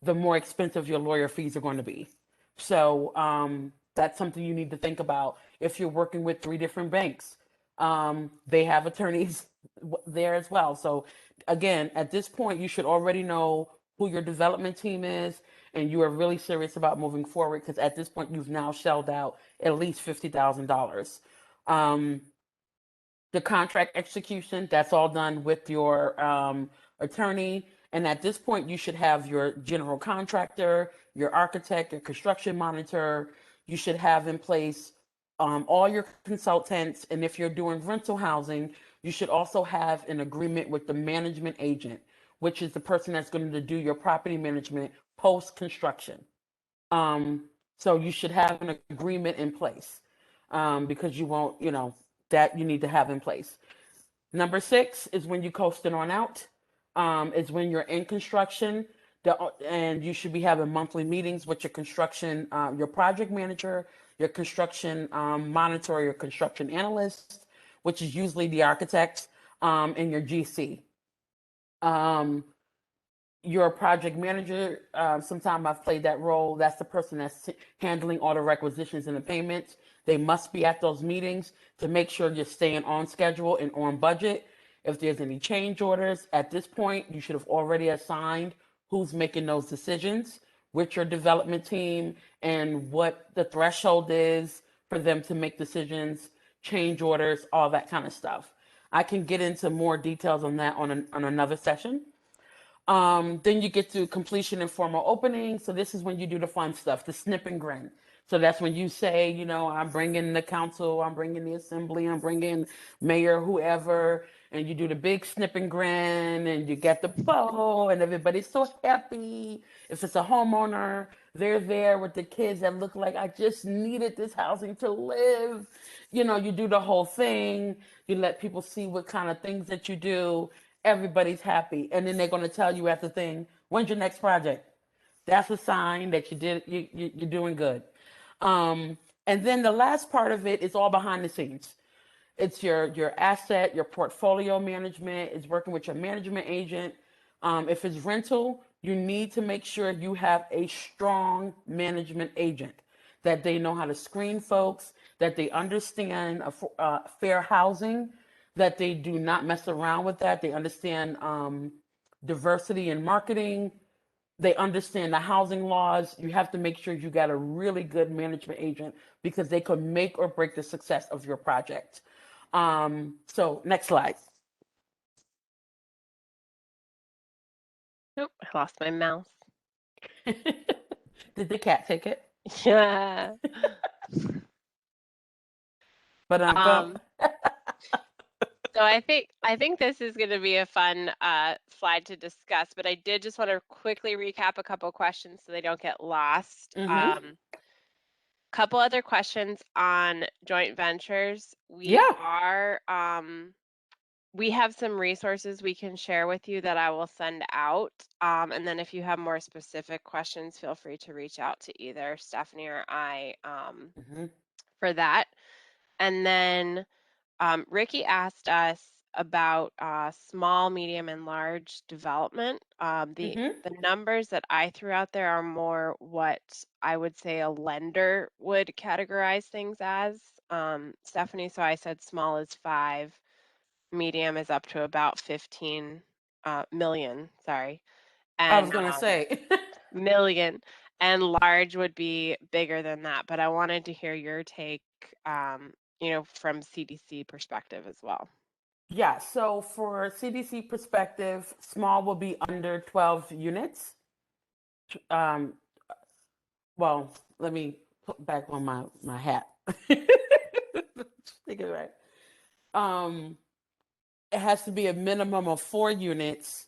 the more expensive your lawyer fees are going to be. So that's something you need to think about. If you're working with 3 different banks, they have attorneys there as well. So again, at this point, you should already know who your development team is, and you are really serious about moving forward, because at this point, you've now shelled out at least $50,000. The contract execution, that's all done with your attorney. And at this point, you should have your general contractor, your architect, your construction monitor. You should have in place all your consultants. And if you're doing rental housing, you should also have an agreement with the management agent, which is the person that's going to do your property management post construction. So you should have an agreement in place, because you won't, that you need to have in place. Number 6 is when you coast it on out. Is when you're in construction, and you should be having monthly meetings with your construction, your project manager, your construction monitor, your construction analyst, which is usually the architect, and your GC. Your project manager, sometimes I've played that role. That's the person that's handling all the requisitions and the payments. They must be at those meetings to make sure you're staying on schedule and on budget. If there's any change orders at this point, you should have already assigned who's making those decisions with your development team and what the threshold is for them to make decisions, change orders, all that kind of stuff. I can get into more details on that on another session. Then you get to completion and formal opening. So this is when you do the fun stuff, the snip and grin. So that's when you say, I'm bringing the council, I'm bringing the assembly, I'm bringing mayor, whoever, and you do the big snip and grin, and you get the bow, and everybody's so happy. If it's a homeowner, they're there with the kids that look like, I just needed this housing to live. You do the whole thing. You let people see what kind of things that you do. Everybody's happy, and then they're going to tell you at the thing, when's your next project? That's a sign that you're doing good. And then the last part of it is all behind the scenes. It's your asset, your portfolio management. It's working with your management agent. If it's rental, you need to make sure you have a strong management agent, that they know how to screen folks, that they understand fair housing, that they do not mess around with that. They understand diversity in marketing. They understand the housing laws. You have to make sure you got a really good management agent, because they could make or break the success of your project. So next slide. Nope, I lost my mouse. Did the cat take it? Yeah. But So I think this is going to be a fun slide to discuss, but I did just want to quickly recap a couple questions so they don't get lost. Couple other questions on joint ventures. We have some resources we can share with you that I will send out. And then if you have more specific questions, feel free to reach out to either Stephanie or I for that. And then Ricky asked us about small, medium, and large development. The numbers that I threw out there are more what I would say a lender would categorize things as. Stephanie, so I said small is 5, medium is up to about 15 million. Sorry, and I was going to say million, and large would be bigger than that. But I wanted to hear your take, from CDC perspective as well. Yeah, so for CDC perspective, small will be under 12 units. Well, let me put back on my hat. Think it right. It has to be a minimum of 4 units.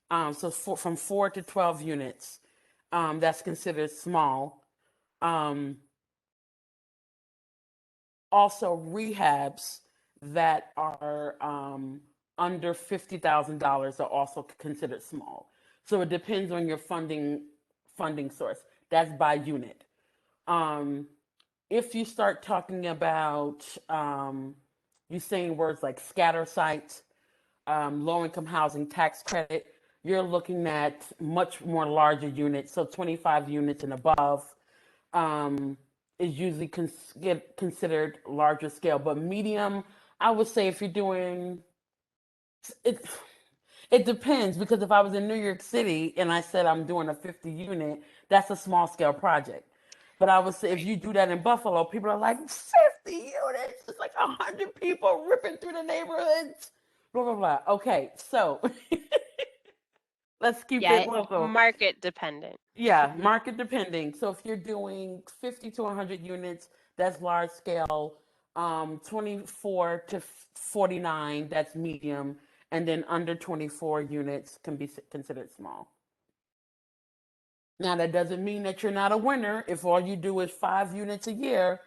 So from 4 to 12 units, that's considered small. Also, rehabs that are under $50,000 are also considered small. So it depends on your funding source. That's by unit. If you start talking about, you saying words like scatter sites, low-income housing tax credit, you're looking at much more larger units. So 25 units and above is usually get considered larger scale. But medium, I would say if you're doing it, it depends, because if I was in New York City and I said I'm doing a 50 unit, that's a small scale project. But I would say if you do that in Buffalo, people are like, 50 units, it's like 100 people ripping through the neighborhoods, blah, blah, blah. Okay, so Let's keep Yeah, it local. market dependent. Yeah, market depending. So if you're doing 50 to 100 units, that's large scale. 24 to 49, that's medium. And then under 24 units can be considered small. Now, that doesn't mean that you're not a winner. If all you do is 5 units a year,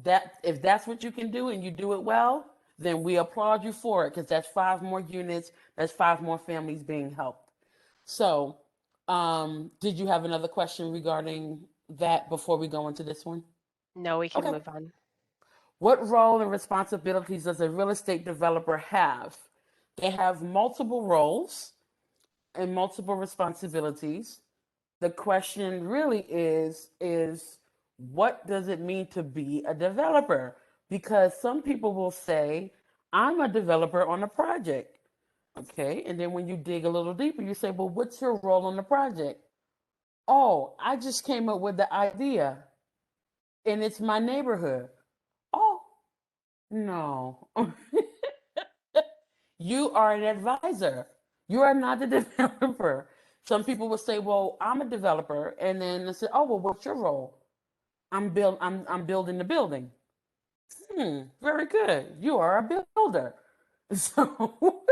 that if that's what you can do and you do it well, then we applaud you for it because that's 5 more units, that's 5 more families being helped. So, did you have another question regarding that before we go into this one? No, we can Okay. move on. What role and responsibilities does a real estate developer have? They have multiple roles and multiple responsibilities. The question really is what does it mean to be a developer? Because some people will say, I'm a developer on a project. Okay, and then when you dig a little deeper, you say, well, what's your role on the project? Oh, I just came up with the idea and it's my neighborhood. Oh, no. You are an advisor. You are not the developer. Some people will say, well, I'm a developer. And then they say, oh, well, what's your role? I'm building the building. Very good. You are a builder. So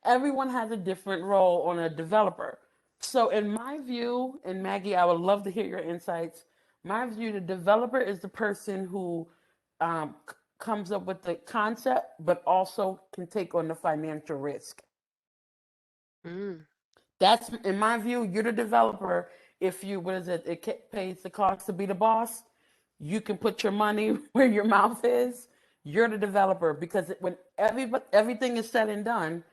everyone has a different role on a developer. So, in my view, and Maggie, I would love to hear your insights. My view, the developer is the person who comes up with the concept, but also can take on the financial risk. Mm. That's, in my view, you're the developer. If you, what is it? It pays the cost to be the boss. You can put your money where your mouth is. You're the developer because when everything is said and done,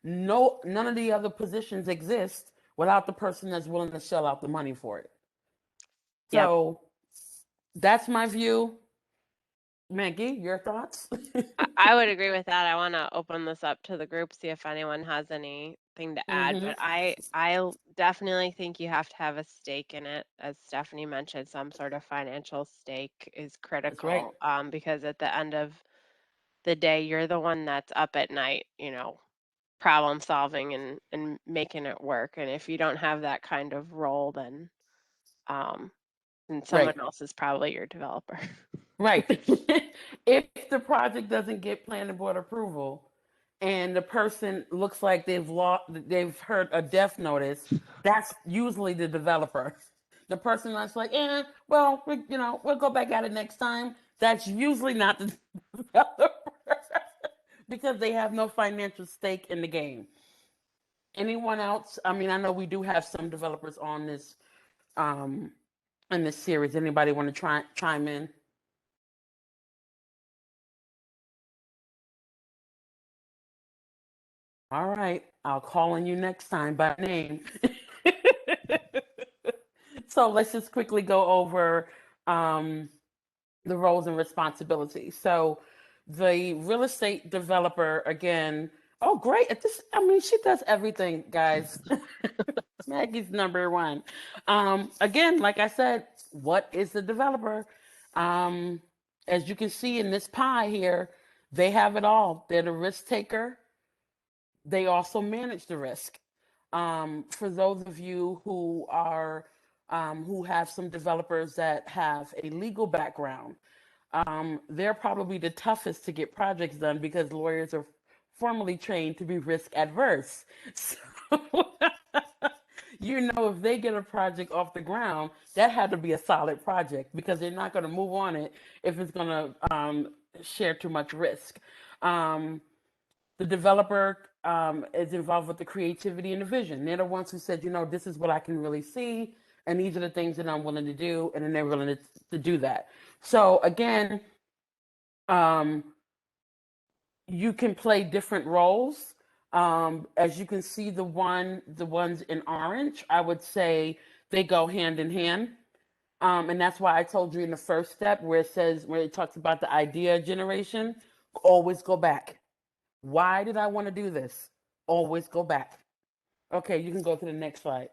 none of the other positions exist without the person that's willing to shell out the money for it. Yep. So that's my view. Maggie, your thoughts? I would agree with that. I want to open this up to the group, see if anyone has anything to add. Mm-hmm. But I definitely think you have to have a stake in it, as Stephanie mentioned. Some sort of financial stake is That's right. critical, because at the end of the day, you're the one that's up at night, problem solving and making it work. And if you don't have that kind of role, um, then Right. someone else is probably your developer. Right. If the project doesn't get planning board approval and the person looks like they've heard a death notice, that's usually the developer. The person that's like, well, we'll go back at it next time. That's usually not the developer because they have no financial stake in the game. Anyone else? I mean, I know we do have some developers on this in this series. Anybody want to chime in? All right, I'll call on you next time by name. So let's just quickly go over the roles and responsibilities. So the real estate developer, again, oh great. She does everything, guys. Maggie's number one. Again, like I said, what is the developer? Um, as you can see in this pie here, they have it all. They're the risk taker. They also manage the risk. For those of you who have some developers that have a legal background, they're probably the toughest to get projects done because lawyers are formally trained to be risk adverse. So, if they get a project off the ground, that had to be a solid project because they're not going to move on it if it's going to share too much risk. The developer is involved with the creativity and the vision. They're the ones who said, this is what I can really see, and these are the things that I'm willing to do, and then they're willing to do that. So again, um, you can play different roles. As you can see, the ones in orange, I would say they go hand in hand. And that's why I told you in the first step where it talks about the idea generation, always go back. Why did I want to do this? Always go back. Okay, you can go to the next slide.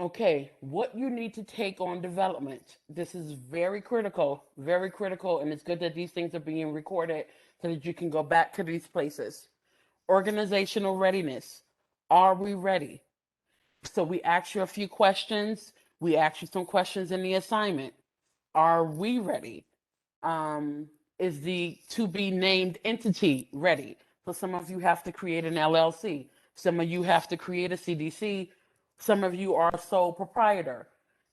Okay, what you need to take on development. This is very critical, and it's good that these things are being recorded so that you can go back to these places. Organizational readiness. Are we ready? So we ask you a few questions. We ask you some questions in the assignment. Are we ready? Um, is the to be named entity ready? So some of you have to create an LLC. Some of you have to create a CDC. Some of you are a sole proprietor.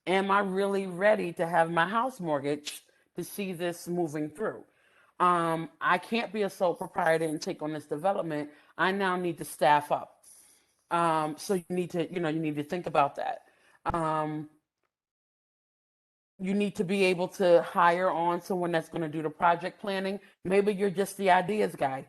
Am I really ready to have my house mortgaged to see this moving through? I can't be a sole proprietor and take on this development. I now need to staff up. So you need to, you need to think about that. Um, you need to be able to hire on someone that's going to do the project planning. Maybe you're just the ideas guy.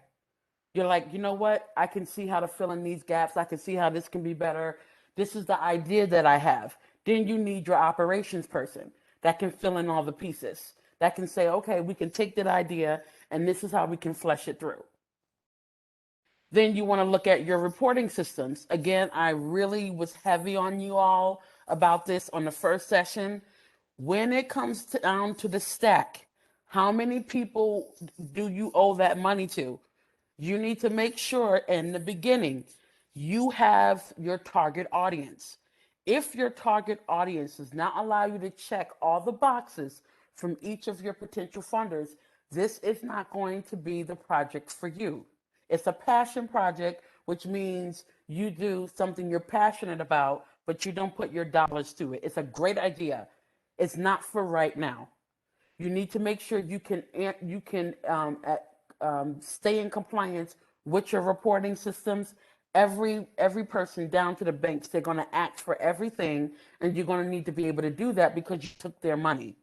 You're like, you know what? I can see how to fill in these gaps. I can see how this can be better. This is the idea that I have. Then you need your operations person that can fill in all the pieces, that can say, okay, we can take that idea and this is how we can flesh it through. Then you want to look at your reporting systems. Again, I really was heavy on you all about this on the first session. When it comes down to the stack, how many people do you owe that money to? You need to make sure in the beginning you have your target audience. If your target audience does not allow you to check all the boxes from each of your potential funders, this is not going to be the project for you. It's a passion project, which means you do something you're passionate about, but you don't put your dollars to it. It's a great idea. It's not for right now. You need to make sure you can stay in compliance with your reporting systems. Every person down to the banks, they're going to ask for everything, and you're going to need to be able to do that because you took their money.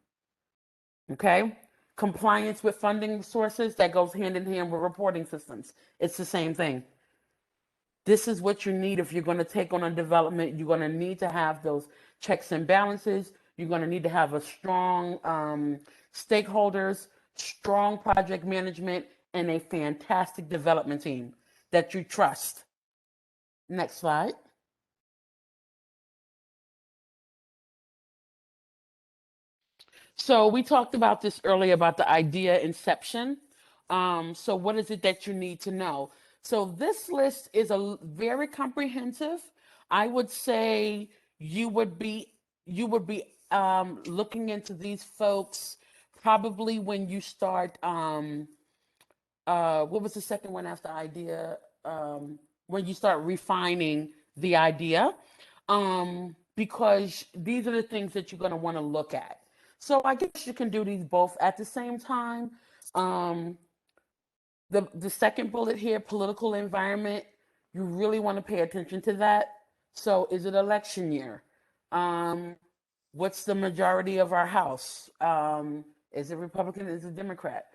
Okay? Compliance with funding sources, that goes hand in hand with reporting systems. It's the same thing. This is what you need if you're going to take on a development. You're going to need to have those checks and balances. You're going to need to have a strong stakeholders, strong project management, and a fantastic development team that you trust. Next slide. So we talked about this earlier about the idea inception. So what is it that you need to know? So this list is very comprehensive. I would say you would be looking into these folks probably when you start. What was the second one after idea? When you start refining the idea, because these are the things that you're going to want to look at. So I guess you can do these both at the same time. Um, the second bullet here, political environment, you really want to pay attention to that. So is it election year? Um, what's the majority of our House? Is it Republican? Is it Democrat?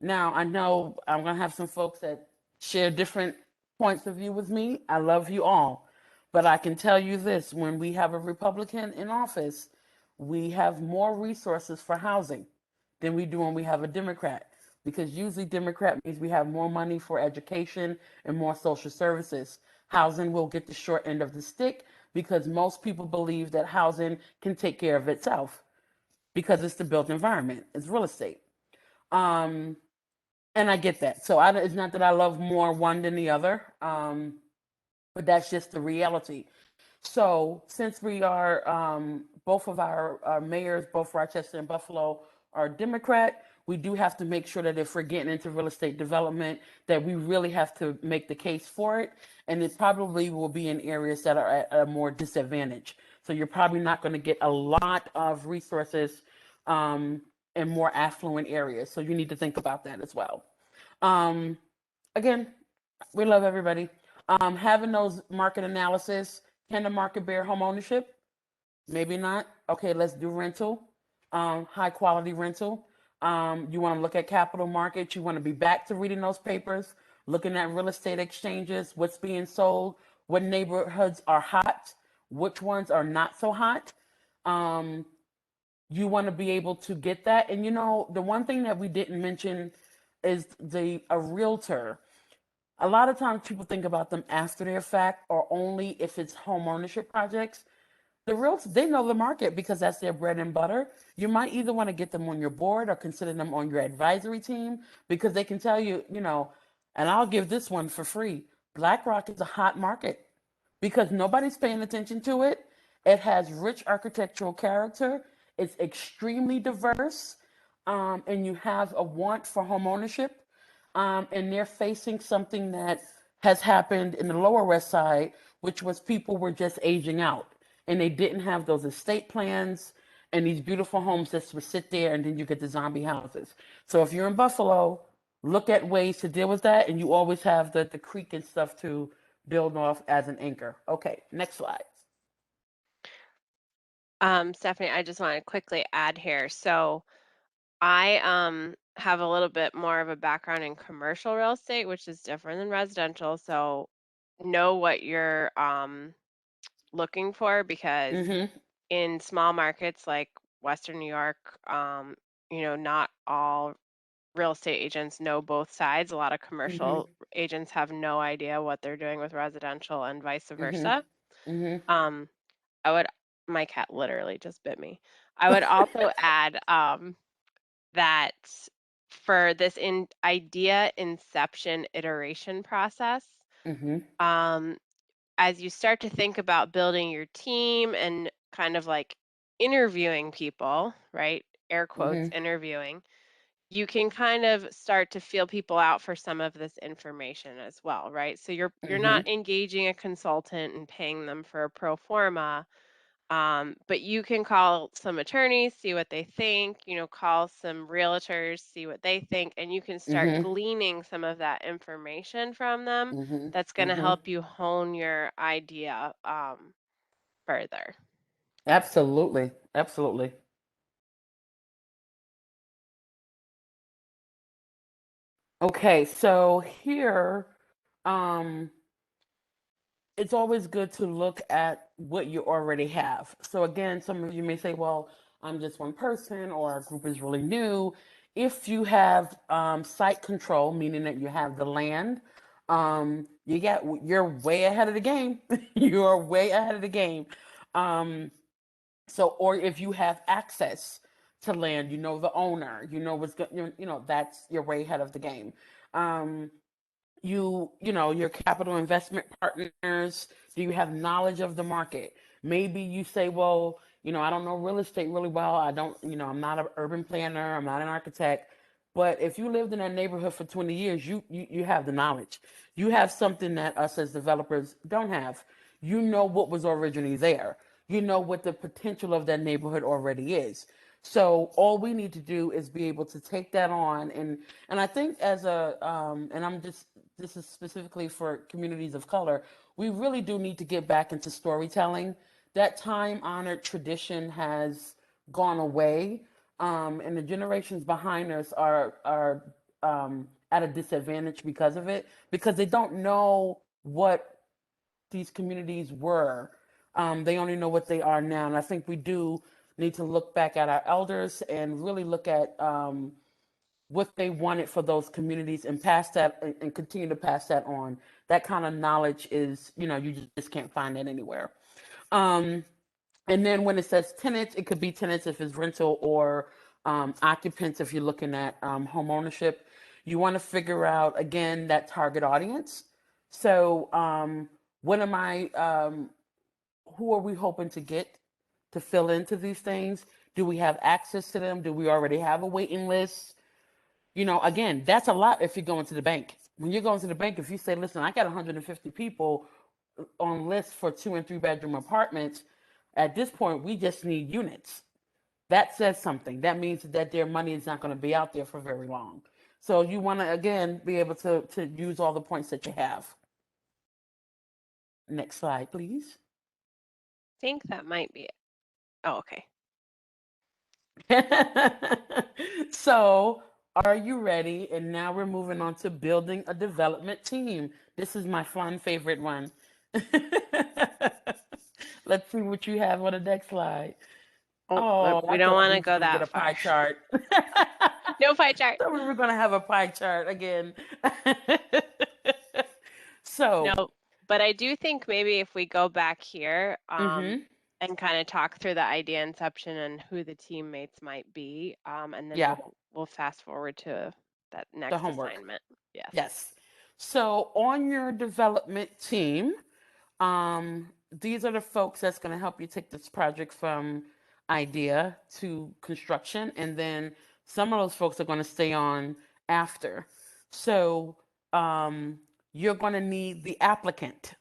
Now, I know I'm going to have some folks that share different points of view with me. I love you all. But I can tell you this, when we have a Republican in office, we have more resources for housing than we do when we have a Democrat. Because usually Democrat means we have more money for education and more social services. Housing will get the short end of the stick because most people believe that housing can take care of itself because it's the built environment, it's real estate. Um, and I get that. So it's not that I love more one than the other, but that's just the reality. So since we are both of our mayors, both Rochester and Buffalo, are Democrat, we do have to make sure that if we're getting into real estate development, that we really have to make the case for it. And it probably will be in areas that are at a more disadvantage. So you're probably not going to get a lot of resources in more affluent areas. So you need to think about that as well. Um, Again, we love everybody. Having those market analysis, can the market bear home ownership? Maybe not. Okay, let's do rental, high quality rental. You want to look at capital markets. You want to be back to reading those papers, looking at real estate exchanges, what's being sold, what neighborhoods are hot, which ones are not so hot. Um, you want to be able to get that. And the one thing that we didn't mention is a realtor. A lot of times people think about them after their fact or only if it's home ownership projects. The realtors, they know the market because that's their bread and butter. You might either want to get them on your board or consider them on your advisory team because they can tell you, and I'll give this one for free. BlackRock is a hot market because nobody's paying attention to it. It has rich architectural character. It's extremely diverse, and you have a want for home ownership. And they're facing something that has happened in the Lower West Side, which was people were just aging out and they didn't have those estate plans and these beautiful homes that would sit there and then you get the zombie houses. So if you're in Buffalo, look at ways to deal with that, and you always have the creek and stuff to build off as an anchor. Okay, next slide. Stephanie, I just want to quickly add here. So I have a little bit more of a background in commercial real estate, which is different than residential. So know what you're looking for, because Mm-hmm. in small markets like Western New York, not all real estate agents know both sides. A lot of commercial agents have no idea what they're doing with residential and vice versa. Mm-hmm. Um, I would, my cat literally just bit me. I would also add that for this idea inception iteration process, Mm-hmm. as you start to think about building your team and kind of like interviewing people, right? Air quotes, Mm-hmm. interviewing, you can kind of start to feel people out for some of this information as well, right? So you're not Mm-hmm. engaging a consultant and paying them for a pro forma, but you can call some attorneys, see what they think, call some realtors, see what they think, and you can start Mm-hmm. gleaning some of that information from them. Mm-hmm. That's going to Mm-hmm. help you hone your idea further. Absolutely. Absolutely. Okay, so here, um, it's always good to look at what you already have. So again, some of you may say, well, I'm just one person or our group is really new. If you have site control, meaning that you have the land, you're way ahead of the game. You're way ahead of the game. Um, or if you have access to land, you know the owner, you know what's going, that's you're way ahead of the game. Um, your capital investment partners, do you have knowledge of the market? Maybe you say, well, I don't know real estate really well. I don't, I'm not an urban planner, I'm not an architect. But if you lived in that neighborhood for 20 years, you have the knowledge. You have something that us as developers don't have. You know what was originally there. You know what the potential of that neighborhood already is. So all we need to do is be able to take that on, and I think as a and I'm just this is specifically for communities of color, we really do need to get back into storytelling. That time honored tradition has gone away, and the generations behind us are at a disadvantage because of it, because they don't know what these communities were. They only know what they are now, and I think we do need to look back at our elders and really look at what they wanted for those communities and pass that and continue to pass that on. That kind of knowledge is, you just can't find that anywhere. Um, and then when it says tenants, it could be tenants if it's rental, or occupants if you're looking at home ownership. You want to figure out, again, that target audience. So, what am I, who are we hoping to get to fill into these things? Do we have access to them? Do we already have a waiting list? Again, that's a lot if you're going to the bank. When you're going to the bank, if you say, listen, I got 150 people on lists for 2 and 3 bedroom apartments, at this point, we just need units. That says something. That means that their money is not going to be out there for very long. So you want to, again, be able to use all the points that you have. Next slide, please. I think that might be it. Oh, okay. So, are you ready? And now we're moving on to building a development team. This is my fun favorite one. Let's see what you have on the next slide. But Oh, we I don't thought want we to was go going to get that a pie far. chart. No pie chart. Thought we were going to have a pie chart again. So, No, but I do think maybe if we go back here, mm-hmm. and kind of talk through the idea inception and who the teammates might be. And then Yeah. we'll fast forward to that The next homework. assignment. Yes. Yes. So on your development team, these are the folks that's going to help you take this project from idea to construction, and then some of those folks are going to stay on after. So you're going to need the applicant.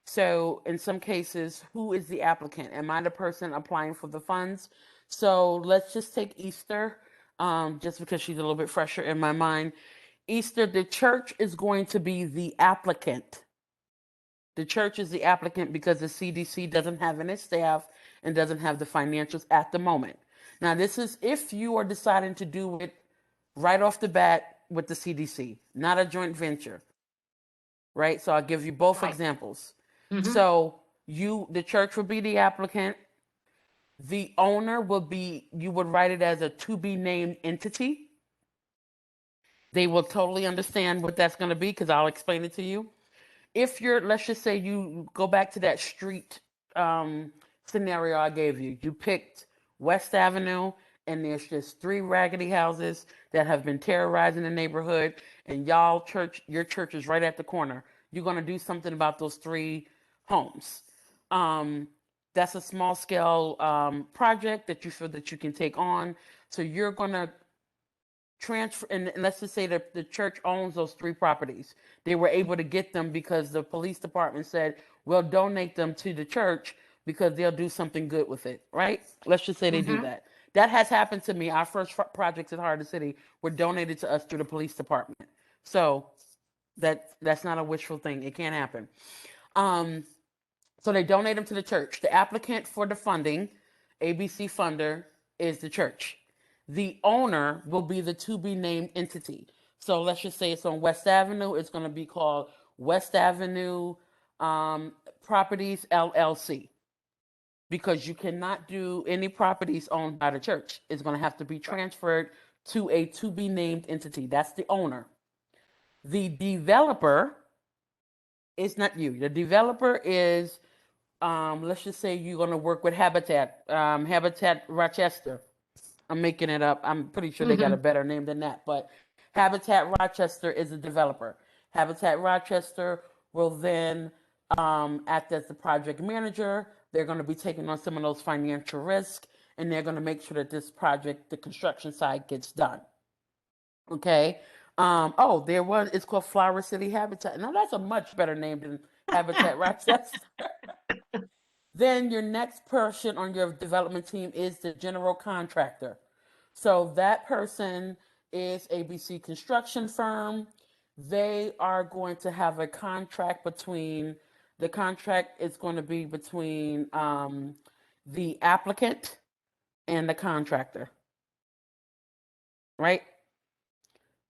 So in some cases, who is the applicant? Am I the person applying for the funds? So let's just take Easter, just because she's a little bit fresher in my mind. Easter, the church is going to be the applicant. The church is the applicant because the CDC doesn't have any staff and doesn't have the financials at the moment. Now, this is if you are deciding to do it right off the bat with the CDC, not a joint venture, right? So I'll give you both Right. examples. Mhm. So the church would be the applicant. The owner will be, you would write it as a to be named entity. They will totally understand what that's going to be because I'll explain it to you. If you're, let's just say you go back to that street scenario I gave you. You picked West Avenue, and there's just 3 raggedy houses that have been terrorizing the neighborhood, and your church is right at the corner. You're going to do something about those 3 homes. That's a small scale project that you feel that you can take on. So you're going to transfer, and let's just say that the church owns those 3 properties. They were able to get them because the police department said, we'll donate them to the church because they'll do something good with it, right? Let's just say they do Mhm. that. That has happened to me. Our first projects at Heart of the City were donated to us through the police department. So that's not a wishful thing. It can't happen. So they donate them to the church. The applicant for the funding, ABC funder, is the church. The owner will be the to be named entity. So let's just say it's on West Avenue. It's going to be called West Avenue Properties LLC, because you cannot do any properties owned by the church. It's going to have to be transferred to a to be named entity. That's the owner. The developer is not you. The developer is, let's just say you're going to work with Habitat Rochester. I'm making it up. I'm pretty sure they got a better name than that. But Habitat Rochester is a developer. Habitat Rochester will then act as the project manager. They're going to be taking on some of those financial risks, and they're going to make sure that this project, the construction side, gets done. Okay. It's called Flower City Habitat. Now that's a much better name than Habitat Rochester. Then your next person on your development team is the general contractor. So that person is ABC Construction Firm. They are going to have a contract the contract is going to be between the applicant and the contractor, right?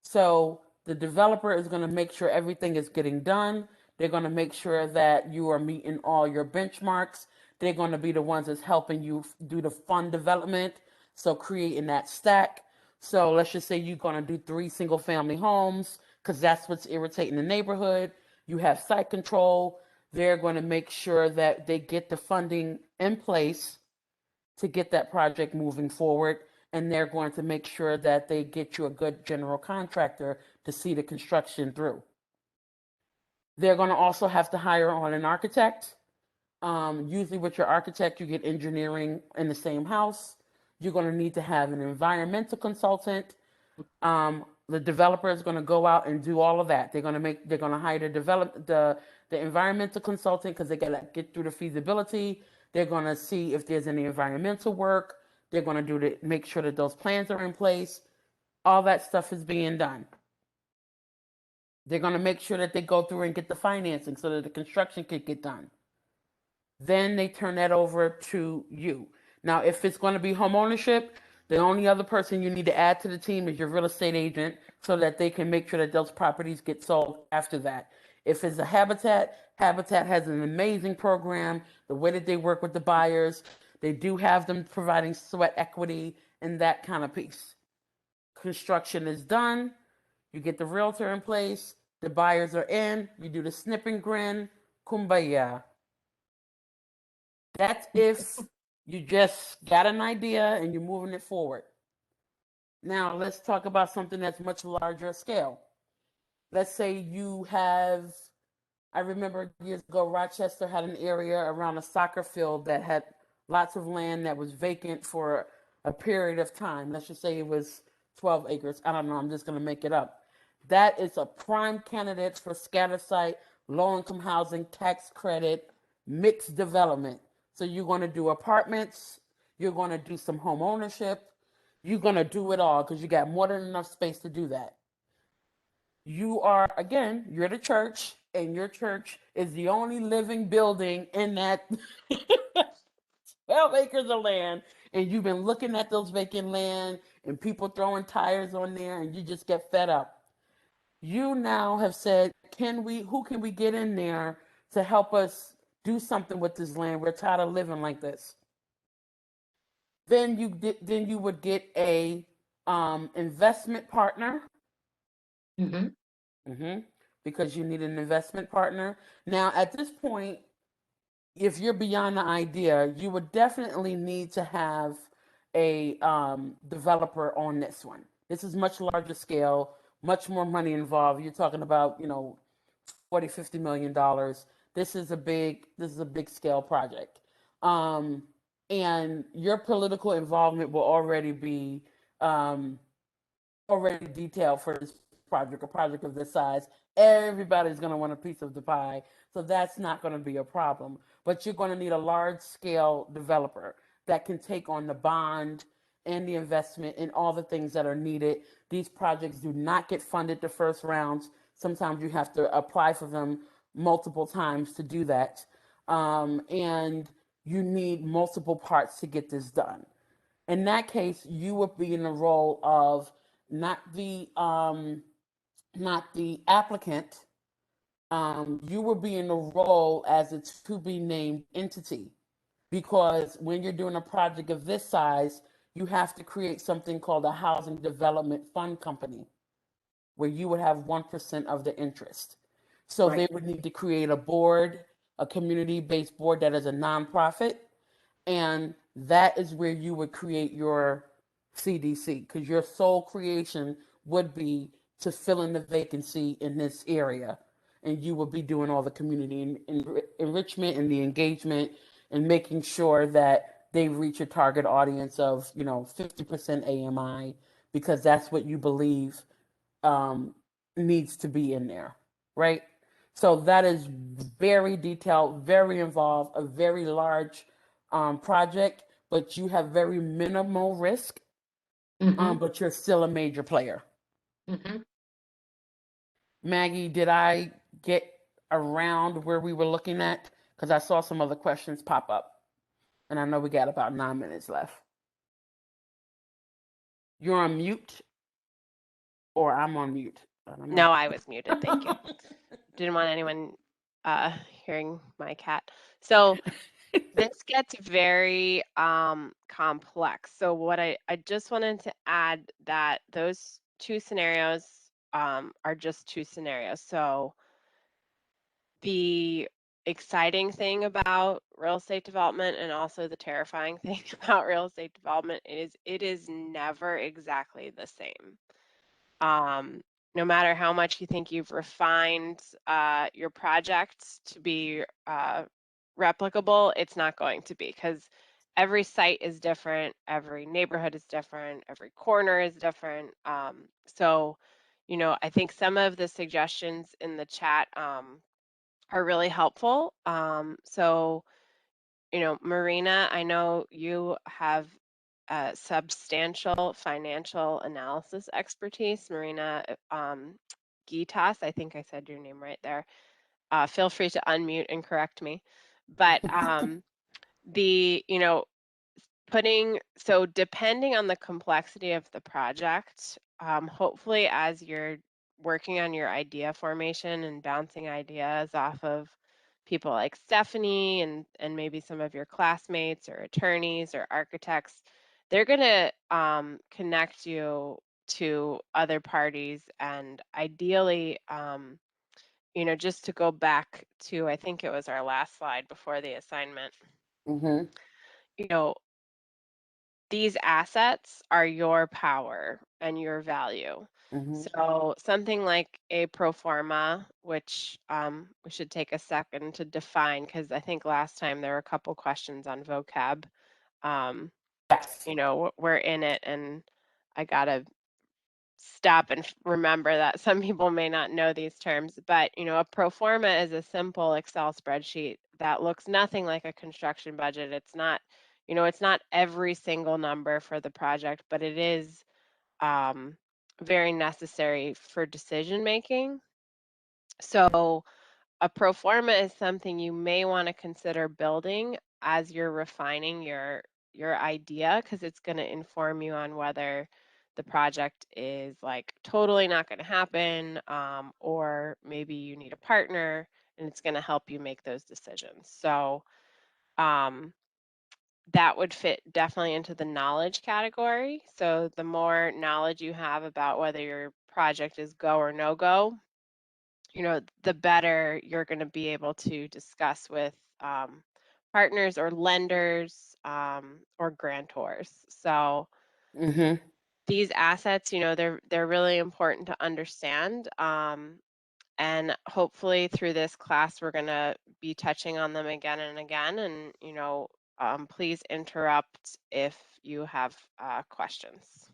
So the developer is going to make sure everything is getting done. They're going to make sure that you are meeting all your benchmarks. They're going to be the ones that's helping you do the fund development, so creating that stack. So let's just say you're going to do 3 single family homes because that's what's irritating the neighborhood. You have site control. They're going to make sure that they get the funding in place to get that project moving forward, and they're going to make sure that they get you a good general contractor to see the construction through. They're going to also have to hire on an architect. Usually with your architect, you get engineering in the same house. You're going to need to have an environmental consultant. The developer is going to go out and do all of that. They're going to hire the environmental consultant because they got to get through the feasibility. They're going to see if there's any environmental work. They're going to make sure that those plans are in place. All that stuff is being done. They're going to make sure that they go through and get the financing so that the construction can get done. Then they turn that over to you. Now, if it's going to be home ownership, the only other person you need to add to the team is your real estate agent so that they can make sure that those properties get sold after that. If it's a Habitat has an amazing program. The way that they work with the buyers, they do have them providing sweat equity and that kind of piece. Construction is done. You get the realtor in place. The buyers are in. You do the snip and grin. Kumbaya. That's if you just got an idea and you're moving it forward. Now, let's talk about something that's much larger scale. Let's say you have, I remember years ago, Rochester had an area around a soccer field that had lots of land that was vacant for a period of time. Let's just say it was 12 acres. I don't know, I'm just going to make it up. That is a prime candidate for scatter site, low income housing, tax credit, mixed development. So you're going to do apartments, you're going to do some home ownership, you're going to do it all because you got more than enough space to do that. You are, again, you're the church, and your church is the only living building in that 12 acres of land, and you've been looking at those vacant land and people throwing tires on there, and you just get fed up. You now have said, who can we get in there to help us do something with this land? We're tired of living like this. Then you would get a investment partner. Because you need an investment partner. Now, at this point, if you're beyond the idea, you would definitely need to have a developer on this one. This is much larger scale, much more money involved. You're talking about, 40, $50 million. This is a big scale project. And your political involvement will already be already detailed for this project, a project of this size. Everybody's going to want a piece of the pie. So that's not going to be a problem. But you're going to need a large scale developer that can take on the bond and the investment and all the things that are needed. These projects do not get funded the first rounds. Sometimes you have to apply for them multiple times to do that. And you need multiple parts to get this done. In that case, you would be in the role of not the applicant. You would be in the role as a to be named entity, because when you're doing a project of this size, you have to create something called a housing development fund company, where you would have 1% of the interest. So they would need to create a board, a community-based board that is a nonprofit, and that is where you would create your CDC, because your sole creation would be to fill in the vacancy in this area. And you would be doing all the community enrichment and the engagement and making sure that they reach a target audience of, 50% AMI, because that's what you believe needs to be in there, right? So that is very detailed, very involved, a very large project, but you have very minimal risk, but you're still a major player. Maggie, did I get around where we were looking at? Because I saw some other questions pop up, and I know we got about 9 minutes left. You're on mute, or I'm on mute. No, I was muted. Thank you. Didn't want anyone hearing my cat. So this gets very complex. So what I just wanted to add that those two scenarios are just two scenarios. So the exciting thing about real estate development, and also the terrifying thing about real estate development, is it is never exactly the same. No matter how much you think you've refined your project to be replicable, it's not going to be, because every site is different, every neighborhood is different, every corner is different. So, I think some of the suggestions in the chat are really helpful. So, Marina, I know you have substantial financial analysis expertise. Marina Gitas, I think I said your name right there. Feel free to unmute and correct me. But so depending on the complexity of the project, hopefully as you're working on your idea formation and bouncing ideas off of people like Stephanie and maybe some of your classmates or attorneys or architects, they're going to connect you to other parties. And ideally, just to go back to, I think it was our last slide before the assignment. Mm-hmm. You know, these assets are your power and your value. Mm-hmm. So something like a pro forma, which we should take a second to define, because I think last time there were a couple questions on vocab. Yes. You know, we're in it, and I gotta stop and remember that some people may not know these terms, but you know, a pro forma is a simple Excel spreadsheet that looks nothing like a construction budget. It's not, you know, it's not every single number for the project, but it is very necessary for decision making. So a pro forma is something you may want to consider building as you're refining your idea, because it's going to inform you on whether the project is like totally not going to happen, or maybe you need a partner, and it's going to help you make those decisions. So that would fit definitely into the knowledge category. So the more knowledge you have about whether your project is go or no go, you know, the better you're going to be able to discuss with partners or lenders, or grantors. So Mm-hmm. these assets, you know, they're really important to understand. And hopefully through this class, we're going to be touching on them again and again. And, you know, please interrupt if you have questions.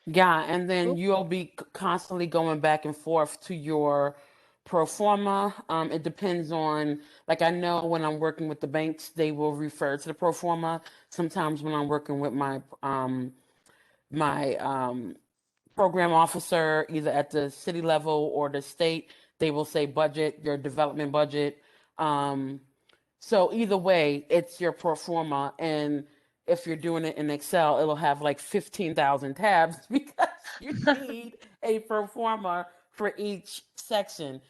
Yeah, and then Cool. you'll be constantly going back and forth to your pro forma. It depends on, like, I know when I'm working with the banks, they will refer to the pro forma. Sometimes when I'm working with my program officer, either at the city level or the state, they will say budget, your development budget. Um, so either way, it's your pro forma, and if you're doing it in Excel, it'll have like 15,000 tabs because you need a pro forma for each section.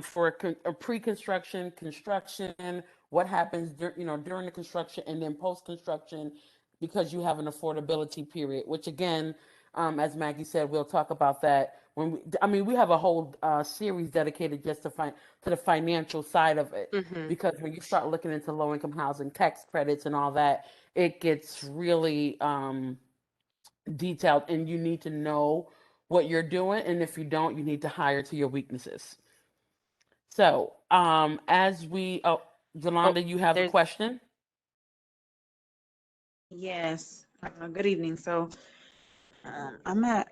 For a pre-construction, construction, what happens during the construction, and then post-construction, because you have an affordability period. Which again, as Maggie said, we'll talk about that when we have a whole series dedicated just to the financial side of it, Mm-hmm. because when you start looking into low income housing tax credits and all that, it gets really detailed, and you need to know what you're doing. And if you don't, you need to hire to your weaknesses. So, Oh, Yolanda, you have a there's question? Yes. Good evening. So I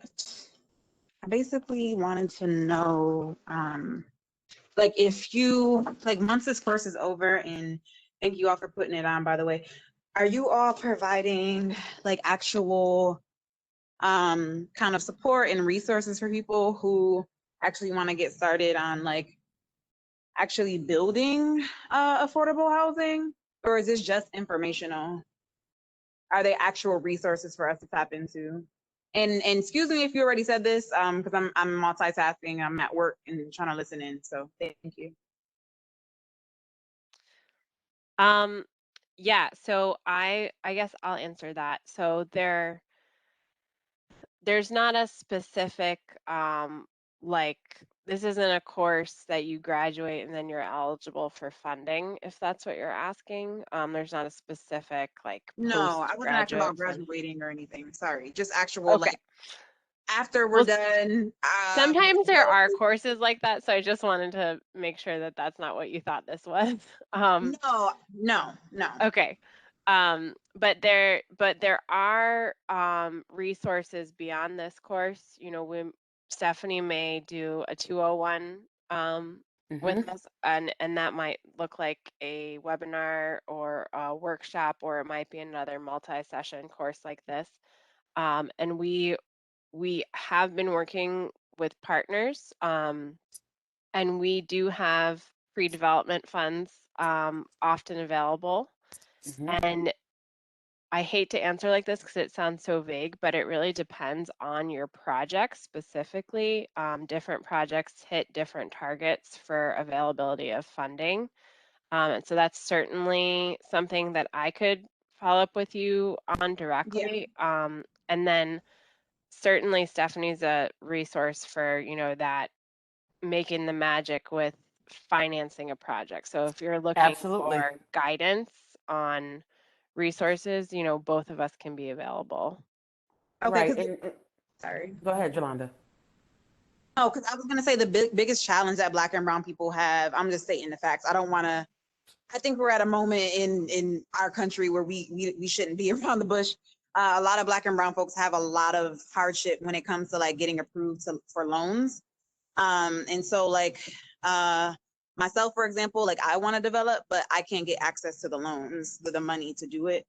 basically wanted to know, like if you, like once this course is over, and thank you all for putting it on, by the way, are you all providing like actual kind of support and resources for people who actually want to get started on like actually building affordable housing? Or is this just informational? Are they actual resources for us to tap into? And excuse me if you already said this, because I'm multitasking. I'm at work and trying to listen in. So thank you. yeah, so I guess I'll answer that. So there's not a specific like, this isn't a course that you graduate and then you're eligible for funding, if that's what you're asking. There's not a specific like No, I wasn't asking about postgraduate fund. graduating or anything. Sorry, just actual Okay. like after we're Well, done. sometimes there What are is, courses like that, so I just wanted to make sure that that's not what you thought this was. no. Okay. But there are resources beyond this course. You know, Stephanie may do a 201 Mm-hmm. with us, and that might look like a webinar or a workshop, or it might be another multi-session course like this. And we have been working with partners, and we do have pre-development funds often available. Mm-hmm. And I hate to answer like this because it sounds so vague, but it really depends on your project specifically. Different projects hit different targets for availability of funding. And so that's certainly something that I could follow up with you on Yeah. directly. And then certainly Stephanie's a resource for, you know, that making the magic with financing a project. So if you're looking Absolutely. for guidance, on resources, you know, both of us can be available. Okay, Right. 'cause And sorry. go ahead, Jolanda. Oh, because I was gonna say the biggest challenge that Black and Brown people have. I'm just stating the facts. I don't want to. I think we're at a moment in our country where we shouldn't be around the bush. A lot of Black and Brown folks have a lot of hardship when it comes to like getting approved for loans. And so like myself, for example, like I want to develop, but I can't get access to the loans, the money to do it.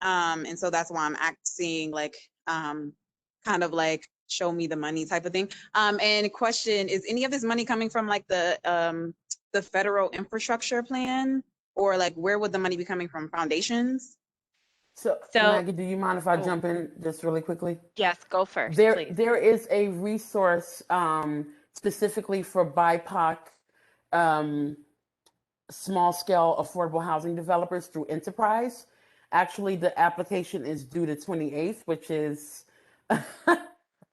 And so that's why I'm seeing like kind of like show me the money type of thing. And question, is any of this money coming from like the federal infrastructure plan, or like where would the money be coming from? Foundations? So, Maggie, do you mind if I oh. jump in just really quickly? Yes, go first, There, please. there is a resource specifically for BIPOC small scale affordable housing developers through Enterprise. Actually, the application is due the 28th, which is a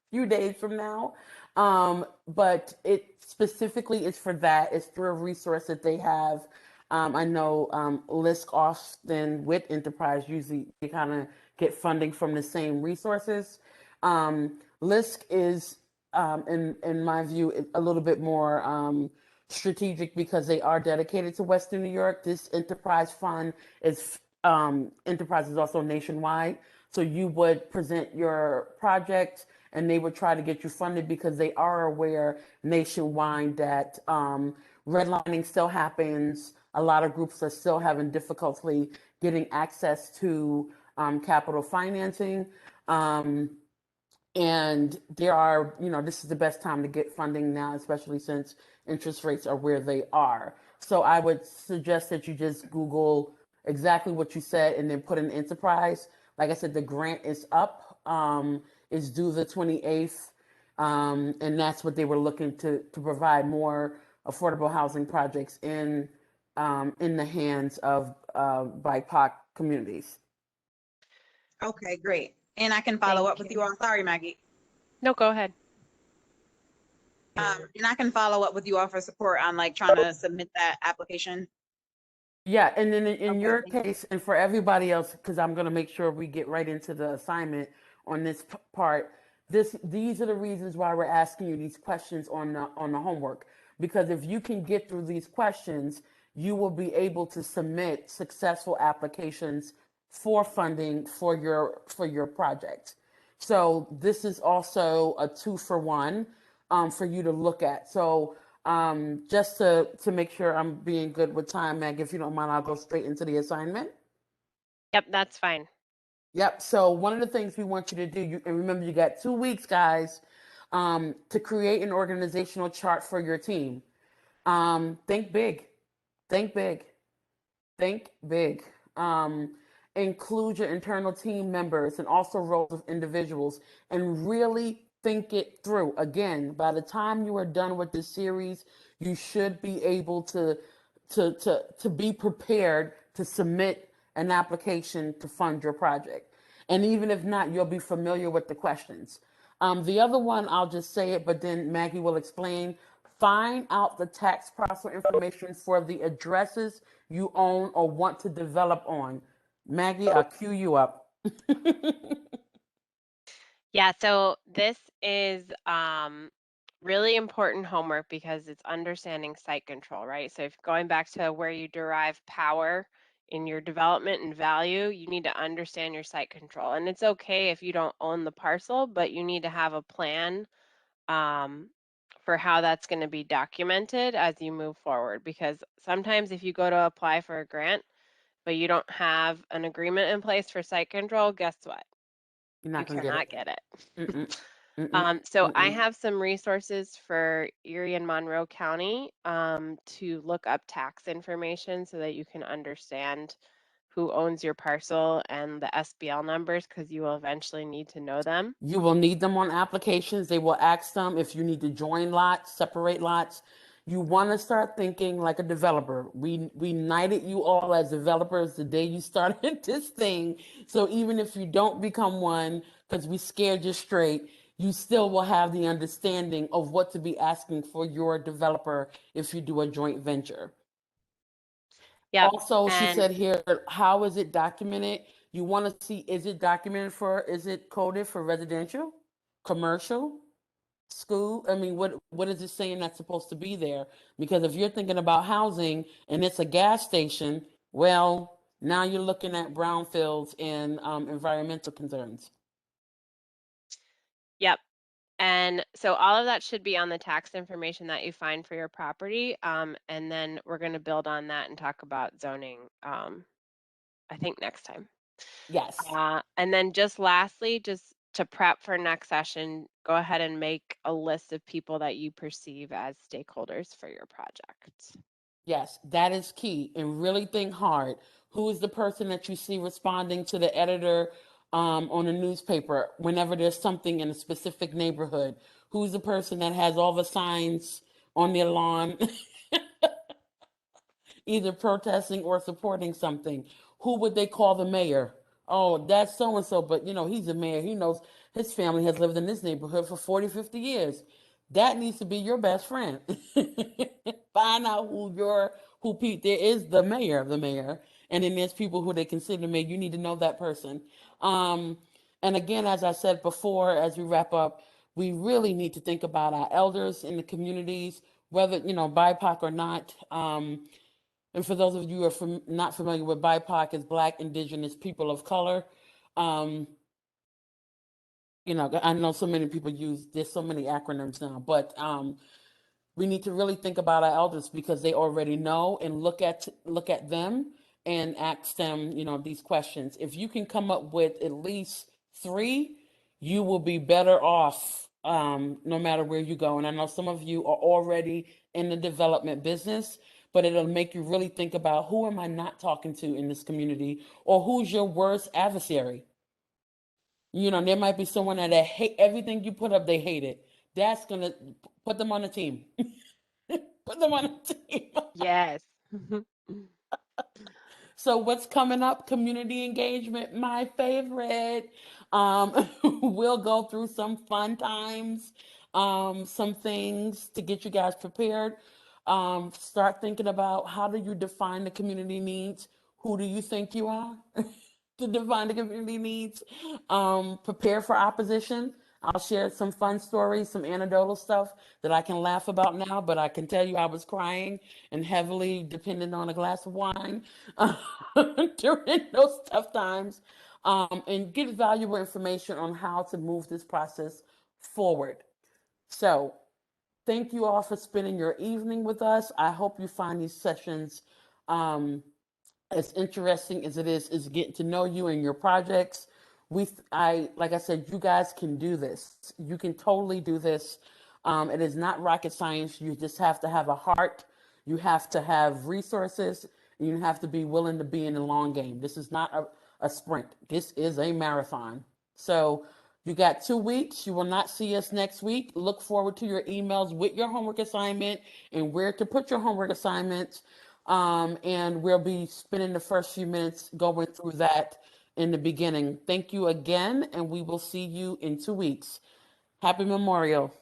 few days from now. But it specifically is for that. It's through a resource that they have. I know LISC often with Enterprise usually they kind of get funding from the same resources. LISC is, in my view, a little bit more strategic because they are dedicated to Western New York. This Enterprise Fund is Enterprise is also nationwide. So you would present your project and they would try to get you funded because they are aware nationwide that redlining still happens. A lot of groups are still having difficulty getting access to capital financing. And there are, this is the best time to get funding now, especially since interest rates are where they are. So I would suggest that you just Google exactly what you said and then put in Enterprise. Like I said, the grant is up, is due the 28th. And that's what they were looking to provide more affordable housing projects in the hands of BIPOC communities. Okay, great. And I can follow Thank up with you. you all. Sorry, Maggie. No, go ahead. And I can follow up with you all for support on like trying to submit that application. Yeah, and then in Okay, your thank you. case, and for everybody else, because I'm going to make sure we get right into the assignment on this part. These are the reasons why we're asking you these questions on the homework. Because if you can get through these questions, you will be able to submit successful applications for funding for your project. So this is also a 2-for-1 for you to look at. So just to make sure I'm being good with time, Meg, if you don't mind, I'll go straight into the assignment. Yep, that's fine. Yep. So one of the things we want you to do, and remember, you got 2 weeks, guys, to create an organizational chart for your team. Think big. Think big. Think big. Include your internal team members and also roles of individuals and really think it through. Again, by the time you are done with this series, you should be able to be prepared to submit an application to fund your project. And even if not, you'll be familiar with the questions. The other one, I'll just say it, but then Maggie will explain. Find out the tax parcel information for the addresses you own or want to develop on. Maggie, I'll cue you up. Yeah, so this is really important homework because it's understanding site control, right? So if going back to where you derive power in your development and value, you need to understand your site control. And it's okay if you don't own the parcel, but you need to have a plan for how that's going to be documented as you move forward. Because sometimes if you go to apply for a grant, but you don't have an agreement in place for site control, guess what? You're You not gonna get cannot it. get it. Mm-mm, mm-mm, So I mm-mm. have some resources for Erie and Monroe County to look up tax information so that you can understand who owns your parcel and the SBL numbers because you will eventually need to know them. You will need them on applications. They will ask them if you need to join lots, separate lots. You want to start thinking like a developer. We knighted you all as developers the day you started this thing. So even if you don't become one, because we scared you straight, you still will have the understanding of what to be asking for your developer if you do a joint venture. Yep. Also, she And said here, how is it documented? You want to see, is it documented for, is it coded for residential, commercial, school? I mean, what is it saying that's supposed to be there? Because if you're thinking about housing and it's a gas station, well, now you're looking at brownfields and environmental concerns. yep. And so all of that should be on the tax information that you find for your property. And then we're going to build on that and talk about zoning, I think next time. Yes. And then just lastly, just to prep for next session, go ahead and make a list of people that you perceive as stakeholders for your project. Yes, that is key. And really think hard. Who is the person that you see responding to the editor on a newspaper whenever there's something in a specific neighborhood? Who's the person that has all the signs on their lawn, either protesting or supporting something? Who would they call the mayor? Oh, that's so and so, but he's a mayor. He knows his family has lived in this neighborhood for 40, 50 years. That needs to be your best friend. Find out who Pete. There is the mayor, and then there's people who they consider mayor. You need to know that person. And again, as I said before, as we wrap up, we really need to think about our elders in the communities, whether BIPOC or not. And for those of you who are not familiar with BIPOC, is Black, Indigenous, People of Color. Um, I know so many people there's so many acronyms now, but we need to really think about our elders because they already know, and look at them and ask them, these questions. If you can come up with at least 3, you will be better off, no matter where you go. And I know some of you are already in the development business, but it'll make you really think about, who am I not talking to in this community, or who's your worst adversary? There might be someone that hate everything you put up. They hate it. That's gonna put them on a team. Put them on a team. Yes. So what's coming up? Community engagement, my favorite. We'll go through some fun times, some things to get you guys prepared. Start thinking about, how do you define the community needs? Who do you think you are to define the community needs? Prepare for opposition. I'll share some fun stories, some anecdotal stuff that I can laugh about now, but I can tell you I was crying and heavily dependent on a glass of wine during those tough times, and get valuable information on how to move this process forward. So, thank you all for spending your evening with us. I hope you find these sessions as interesting as it is getting to know you and your projects. Like I said, you guys can do this. You can totally do this. It is not rocket science. You just have to have a heart. You have to have resources. And you have to be willing to be in the long game. This is not a sprint. This is a marathon. So you got 2 weeks. You will not see us next week. Look forward to your emails with your homework assignment and where to put your homework assignments. And we'll be spending the first few minutes going through that in the beginning. Thank you again, and we will see you in 2 weeks. Happy Memorial.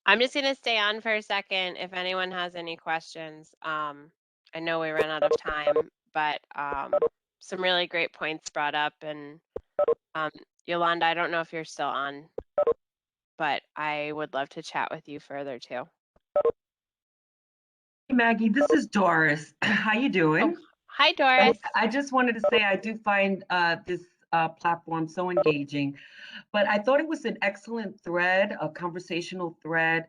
I'm just going to stay on for a second if anyone has any questions. I know we ran out of time, but some really great points brought up. And Yolanda, I don't know if you're still on, but I would love to chat with you further too. Hey Maggie, this is Doris. How you doing? Oh, hi, Doris. I just wanted to say I do find this platform so engaging, but I thought it was an excellent thread, a conversational thread,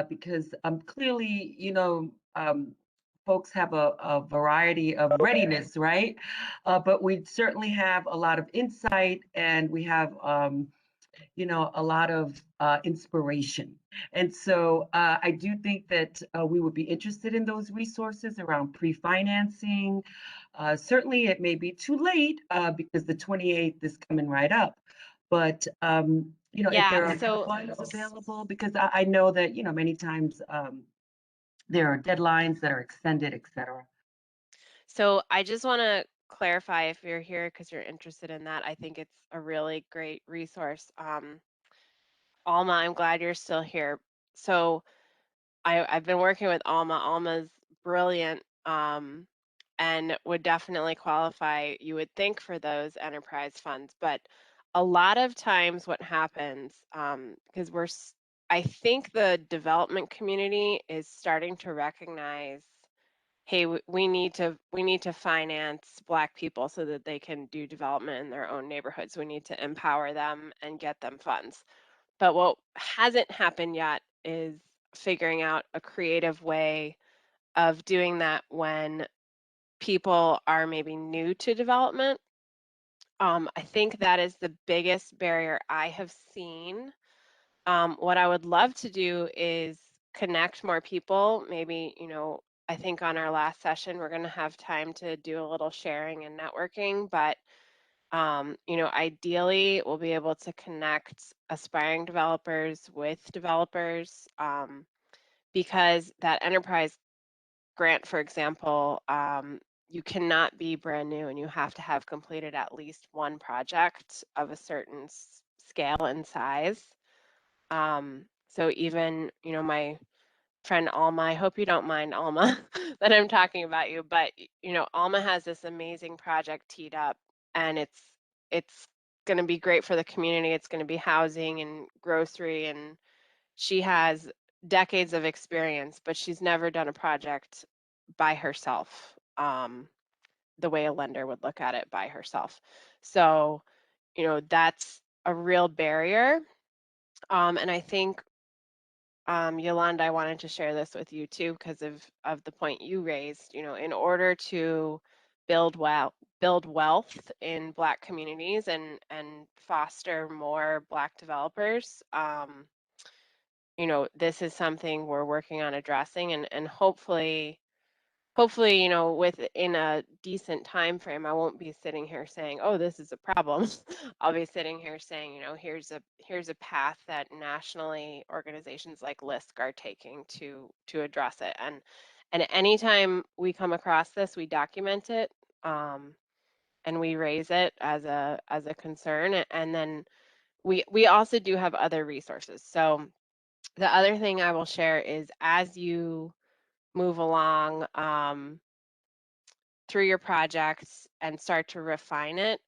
because clearly, folks have a variety of readiness, right? But we certainly have a lot of insight, and we have a lot of inspiration. And so I do think that we would be interested in those resources around pre-financing. Certainly it may be too late because the 28th is coming right up. But, if there are funds available, because I know that, many times there are deadlines that are extended, et cetera. So I just want to clarify, if you're here because you're interested in that, I think it's a really great resource. Alma, I'm glad you're still here. So I've been working with Alma. Alma's brilliant. and would definitely qualify, you would think, for those enterprise funds. But a lot of times what happens, because I think the development community is starting to recognize, hey, we need to finance Black people so that they can do development in their own neighborhoods. We need to empower them and get them funds. But what hasn't happened yet is figuring out a creative way of doing that when people are maybe new to development. I think that is the biggest barrier I have seen. What I would love to do is connect more people. Maybe, I think on our last session, we're going to have time to do a little sharing and networking, but ideally we'll be able to connect aspiring developers with developers, because that enterprise grant, for example, you cannot be brand new and you have to have completed at least one project of a certain scale and size. So even, my friend Alma, I hope you don't mind, Alma, that I'm talking about you, but Alma has this amazing project teed up, and it's going to be great for the community. It's going to be housing and grocery, and she has decades of experience, but she's never done a project by herself, the way a lender would look at it by herself. So, that's a real barrier. And I think, Yolanda, I wanted to share this with you too, because of the point you raised. In order to build wealth in Black communities and foster more Black developers, this is something we're working on addressing, and hopefully, within a decent time frame, I won't be sitting here saying, oh, this is a problem. I'll be sitting here saying, here's a path that nationally organizations like LISC are taking to address it. And anytime we come across this, we document it, and we raise it as a concern. And then we also do have other resources. So the other thing I will share is, as you move along through your projects and start to refine it,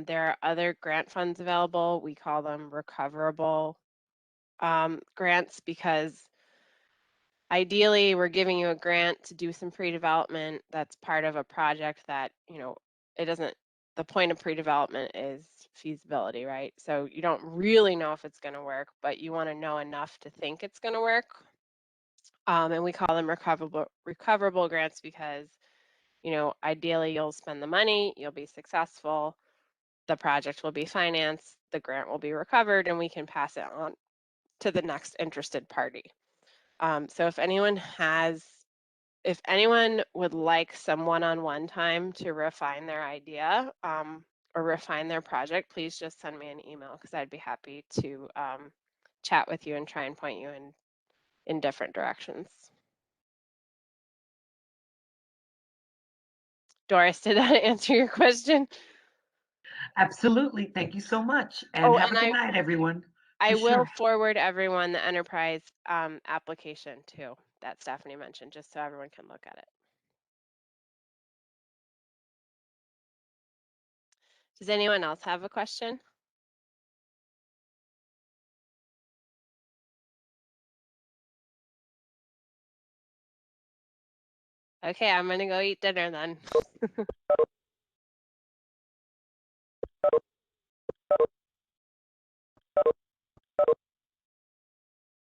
there are other grant funds available. We call them recoverable grants, because ideally we're giving you a grant to do some pre-development that's part of a project that, it doesn't, the point of pre-development is feasibility, right? So you don't really know if it's going to work, but you want to know enough to think it's going to work. And we call them recoverable grants because, ideally you'll spend the money, you'll be successful, the project will be financed, the grant will be recovered, and we can pass it on to the next interested party. So if anyone would like some one-on-one time to refine their idea, or refine their project, please just send me an email, because I'd be happy to chat with you and try and point you in different directions. Doris, did that answer your question? Absolutely. Thank you so much. And Oh, have a and good night, everyone. I For will sure. forward everyone the enterprise application too, that Stephanie mentioned, just so everyone can look at it. Does anyone else have a question? Okay, I'm gonna go eat dinner then.